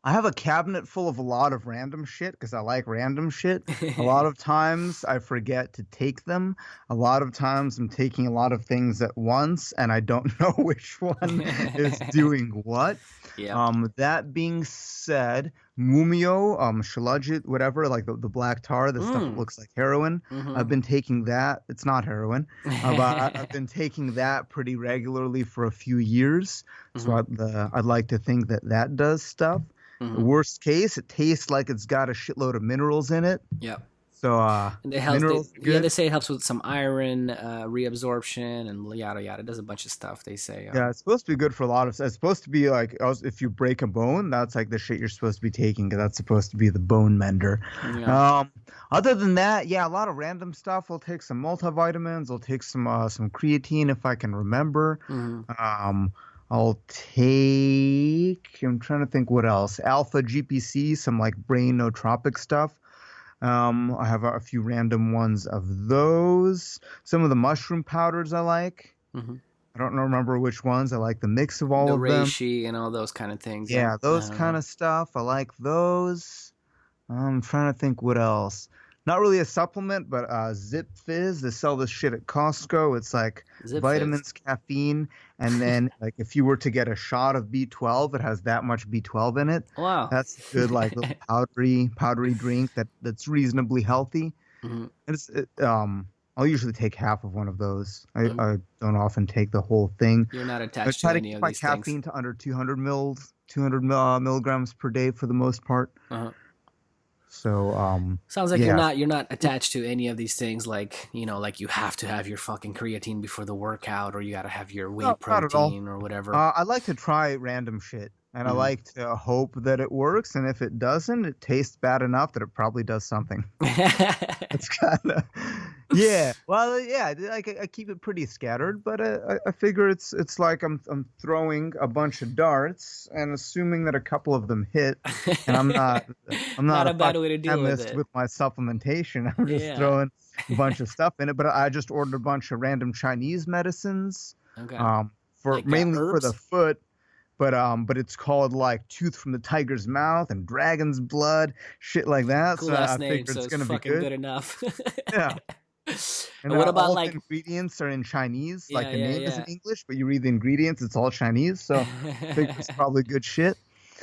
I have a cabinet full of a lot of random shit because I like random shit. A lot of times I forget to take them. A lot of times I'm taking a lot of things at once and I don't know which one is doing what. Yeah. That being said, Mumio, Shilajit, whatever, like the black tar, the stuff that looks like heroin. I've been taking that. It's not heroin, but I've been taking that pretty regularly for a few years. So I'd like to think that does stuff. The worst case, it tastes like it's got a shitload of minerals in it. Yep. So And it helps. minerals are Yeah, good. they say it helps with some iron reabsorption and yada yada. It does a bunch of stuff. They say. Yeah, it's supposed to be good for a lot of. It's supposed to be like if you break a bone, that's like the shit you're supposed to be taking, 'cause that's supposed to be the bone mender. Yeah. Other than that, yeah, a lot of random stuff. I'll take some multivitamins. I'll take some creatine if I can remember. Mhm. I'll take. I'm trying to think what else. Alpha GPC, some like brain nootropic stuff. I have a few random ones of those. Some of the mushroom powders I like. Mhm. I don't remember which ones. I like the mix of all The of them. reishi and all those kind of things. Yeah. Yeah, those kind of stuff. I like those. I'm trying to think what else. Not really a supplement, but Zip Fizz. They sell this shit at Costco. It's like Zip Fizz. vitamins, caffeine, and then like if you were to get a shot of B12, it has that much B12 in it. Wow. That's a good like little powdery drink that's reasonably healthy. Mhm. And I'll usually take half of one of those. I Mhm. don't often take the whole thing. You're not I attached try to to any keep of my these things. caffeine to under 200 milligrams per day for the most part. Uh-huh. So, Sounds like yeah. you're not attached to any of these things. Like like you have to have your fucking creatine before the workout, or you got to have your whey No, not at all. protein or whatever. I like to try random shit, and I Mhm. like to hope that it works. And if it doesn't, it tastes bad enough that it probably does something. It's kind of, yeah. Well, yeah. I keep it pretty scattered, but I figure it's like I'm throwing a bunch of darts and assuming that a couple of them hit, and I'm not Not a a bad fucking way to deal with chemist it. with my supplementation. I'm just Yeah. throwing a bunch of stuff in it. But I just ordered a bunch of random Chinese medicines, Okay. for Like mainly for the herbs. foot. But it's called like Tooth from the Tiger's Mouth and Dragon's Blood, shit like that. Cool So ass I name, figured so it's it's gonna be fucking good. good enough. Yeah. And And what about all the like ingredients are in Chinese. Like yeah, the yeah, name is in yeah. English, but you read the ingredients, it's all Chinese. So I figure it's probably good shit.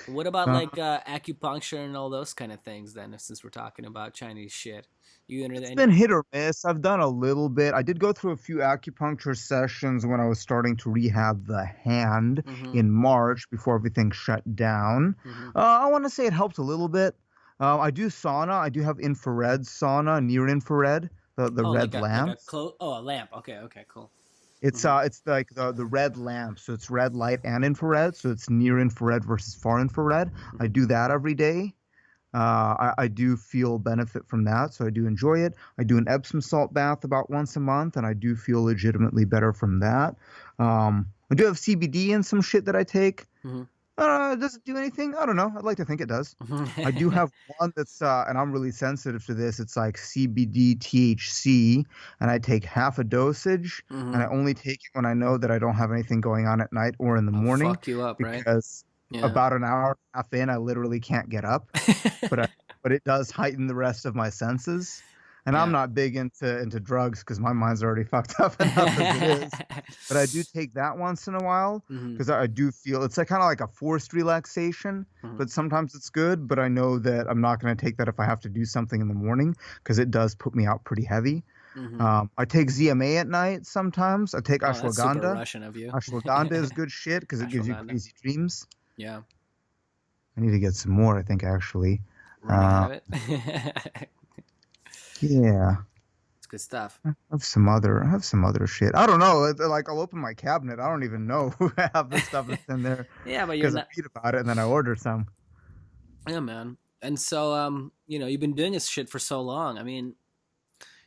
What about Uh, like acupuncture and all those kind of things then, since we're talking about Chinese shit? You into it's any been hit or miss. I've done a little bit. I did go through a few acupuncture sessions when I was starting to rehab the hand Mhm. in March before everything shut down. Mhm. I want to say it helped a little bit. I do sauna. I do have infrared sauna, near infrared, the Oh, red like a lamps. a lamp. Okay, okay, cool. It's Mhm. it's like the red lamp, so it's red light and infrared, so it's near infrared versus far infrared. I Mhm. do that every day. I do feel benefit from that, so I do enjoy it. I do an Epsom salt bath about once a month, and I do feel legitimately better from that. I do have CBD and some shit that I take. Mhm. Does it do anything? I don't know. I'd like to think it does. I do Mhm. have one that's, and I'm really sensitive to this. It's like CBD THC, and I take half a dosage, and I Mhm. only take it when I know that I don't have anything going on at night or in the I'll morning, fuck you up, right? because Yeah. about an hour and a half in, I literally can't get up. But but it does heighten the rest of my senses. And I'm Yeah. not big into drugs because my mind's already fucked up enough as it is. But I do take that once in a while Mhm. because I do feel it's like kind of like a forced relaxation, Mhm. but sometimes it's good. But I know that I'm not going to take that if I have to do something in the morning because it does put me out pretty heavy. Mhm. I take ZMA at night sometimes. I take Oh, that's super ashwagandha. Russian of you. Ashwagandha is good shit because it gives you Ashwagandha. crazy dreams. Yeah. I need to get some more, I think, actually. Running out Uh, of it. yeah. It's good stuff. I have some other shit. I don't know. Like I'll open my cabinet. I don't even know half the stuff that's in there Yeah, but you're because I not. read about it and then I order some. Yeah, man. And so, you've been doing this shit for so long. I mean,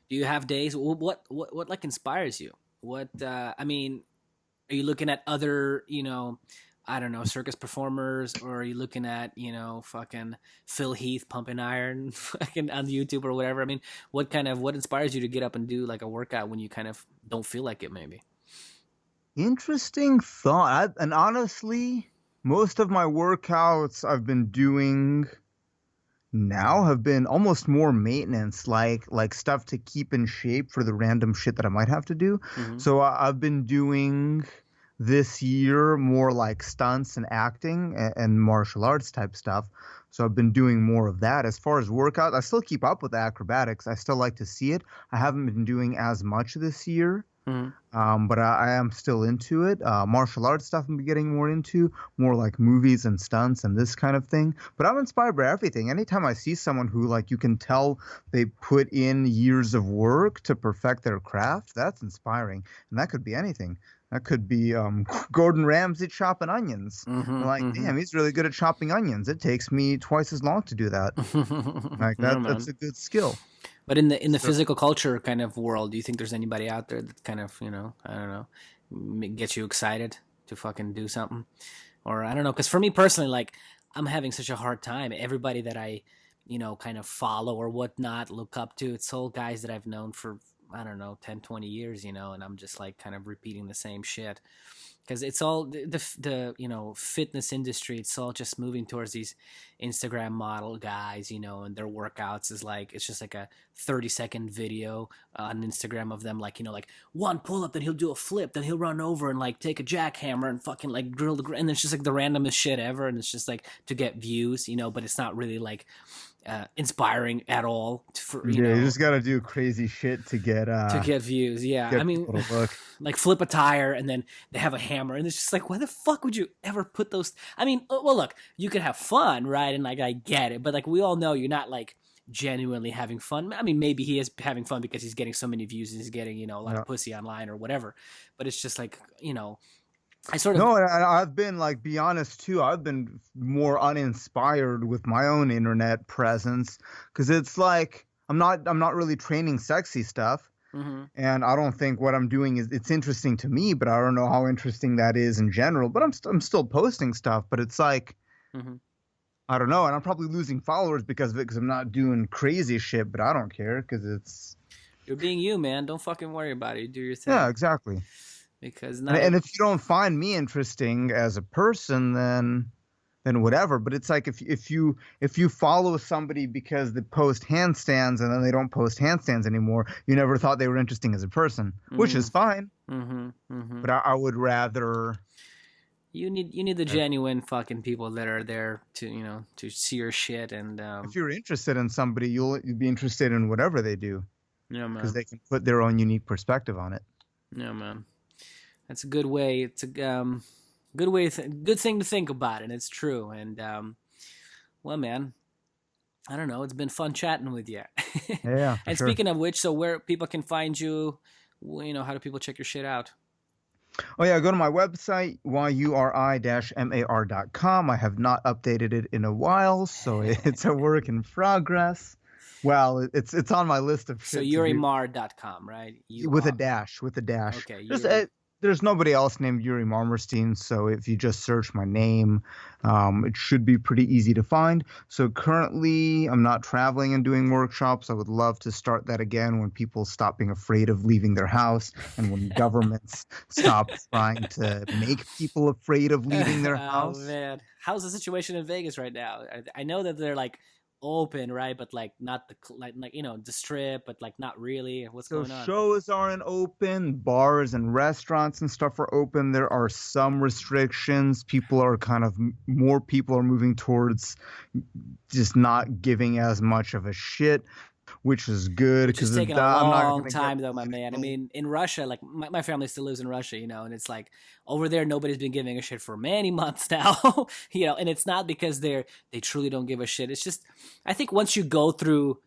do you have days? What like inspires you? What I mean, are you looking at other, I don't know, circus performers, or are you looking at, fucking Phil Heath pumping iron, fucking on YouTube or whatever? I mean, what inspires you to get up and do like a workout when you kind of don't feel like it, maybe? Interesting thought. And honestly, most of my workouts I've been doing now have been almost more maintenance, like stuff to keep in shape for the random shit that I might have to do. Mm-hmm. So I've been doing this year more like stunts and acting and martial arts type stuff. So I've been doing more of that. As far as workout, I still keep up with acrobatics. I still like to see it. I haven't been doing as much this year. But I am still into it. Martial arts stuff I'm getting more into, more like movies and stunts and this kind of thing. But I'm inspired by everything. Anytime I see someone who, like, you can tell they put in years of work to perfect their craft, that's inspiring. And that could be anything. That could be Gordon Ramsay chopping onions. Damn, he's really good at chopping onions. It takes me twice as long to do that. Like that's a good skill. But in the physical culture kind of world, do you think there's anybody out there that kind of, I don't know, gets you excited to fucking do something? Or I don't know, because for me personally, like, I'm having such a hard time. Everybody that I, kind of follow or whatnot, look up to, it's all guys that I've known for, I don't know, 10, 20 years, and I'm just like kind of repeating the same shit. Because it's all the fitness industry. It's all just moving towards these Instagram model guys, and their workouts is like, it's just like a 30-second video on Instagram of them, like, like one pull up, then he'll do a flip, then he'll run over and like take a jackhammer and fucking like drill the ground. And it's just like the randomest shit ever. And it's just like to get views, but it's not really like inspiring at all. You just got to do crazy shit to get views. Yeah, I mean, like flip a tire and then they have a hammer, and it's just like, why the fuck would you ever put those? I mean, well, look, you could have fun, right? And like, I get it, but like, we all know you're not like genuinely having fun. I mean, maybe he is having fun because he's getting so many views and he's getting a lot of pussy online or whatever. But it's just like, I sort of no, and I've been like, be honest too, I've been more uninspired with my own internet presence, because it's like I'm not really training sexy stuff, and I don't think what I'm doing it's interesting to me, but I don't know how interesting that is in general. But I'm still posting stuff, but it's like I don't know, and I'm probably losing followers because of it, because I'm not doing crazy shit, but I don't care because you're being you, man. Don't fucking worry about it. You do your thing. Yeah, exactly. Because and if you don't find me interesting as a person, then whatever. But it's like if you follow somebody because they post handstands and then they don't post handstands anymore, you never thought they were interesting as a person, which is fine. But I would rather. You need the genuine fucking people that are there to to see your shit. And if you're interested in somebody, you'll be interested in whatever they do. Yeah, man. Because they can put their own unique perspective on it. Yeah, man. That's a good way. It's a good thing to think about, and it's true. And well, man, I don't know. It's been fun chatting with you. Yeah. And speaking of which, so where people can find you, how do people check your shit out? Oh yeah, go to my website, yuri-mar.com. I have not updated it in a while, so it's a work in progress. Well, it's on my list of shit. So yurimar.com, right? With a dash. Okay. There's nobody else named Yuri Marmerstein, so if you just search my name, it should be pretty easy to find. So currently, I'm not traveling and doing workshops. I would love to start that again when people stop being afraid of leaving their house, and when governments stop trying to make people afraid of leaving their house. Oh man, how's the situation in Vegas right now? I know that they're like open, right? But like not the the Strip, but like not really. What's going on? Shows aren't open. Bars and restaurants and stuff are open. There are some restrictions. More people are moving towards just not giving as much of a shit, which is good. Which is taking a long time, though, my man. I mean, in Russia, like my family still lives in Russia, and it's like over there, nobody's been giving a shit for many months now, and it's not because they truly don't give a shit. It's just, I think once you go through,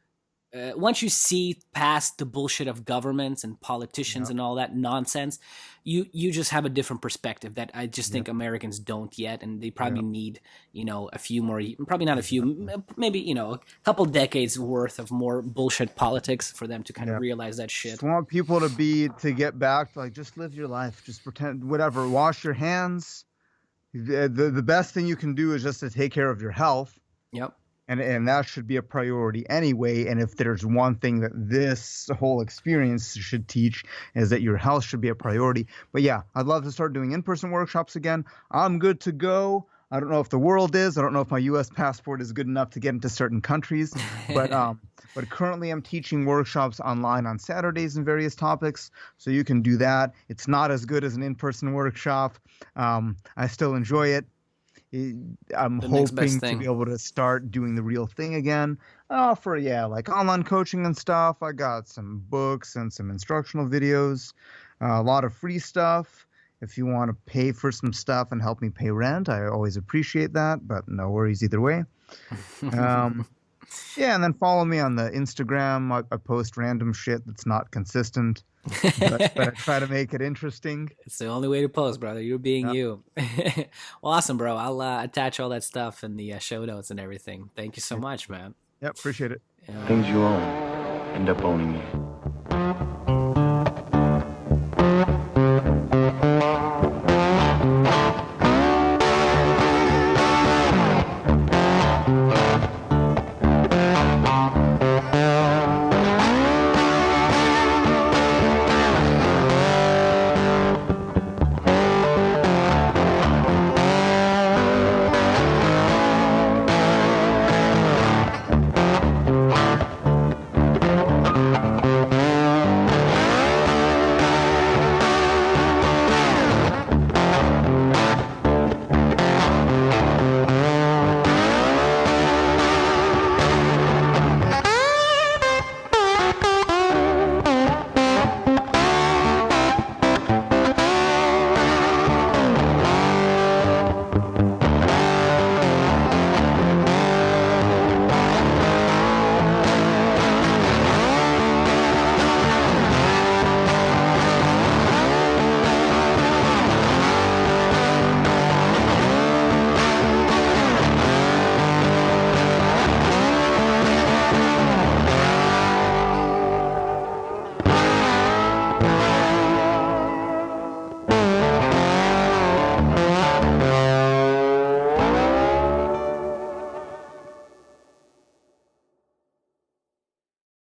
once you see past the bullshit of governments and politicians and all that nonsense, you just have a different perspective that I just think Americans don't yet, and they probably need a few more, probably not a few, maybe a couple decades worth of more bullshit politics for them to kind of realize that shit. Just want people to get back to, like, just live your life, just pretend whatever, wash your hands. The best thing you can do is just to take care of your health. Yep. And that should be a priority anyway. And if there's one thing that this whole experience should teach, is that your health should be a priority. But yeah, I'd love to start doing in-person workshops again. I'm good to go. I don't know if the world is. I don't know if my U.S. passport is good enough to get into certain countries. But currently I'm teaching workshops online on Saturdays in various topics. So you can do that. It's not as good as an in-person workshop. I still enjoy it. I'm The next best hoping to thing. be able to start doing the real thing again. For like online coaching and stuff. I got some books and some instructional videos, a lot of free stuff. If you want to pay for some stuff and help me pay rent, I always appreciate that, but no worries either way. Yeah, and then follow me on the Instagram. I post random shit that's not consistent, but I try to make it interesting. It's the only way to post, brother. You're being you. Well, awesome, bro. I'll attach all that stuff in the show notes and everything. Thank you so much, man. Yep, appreciate it. Things you own end up owning you.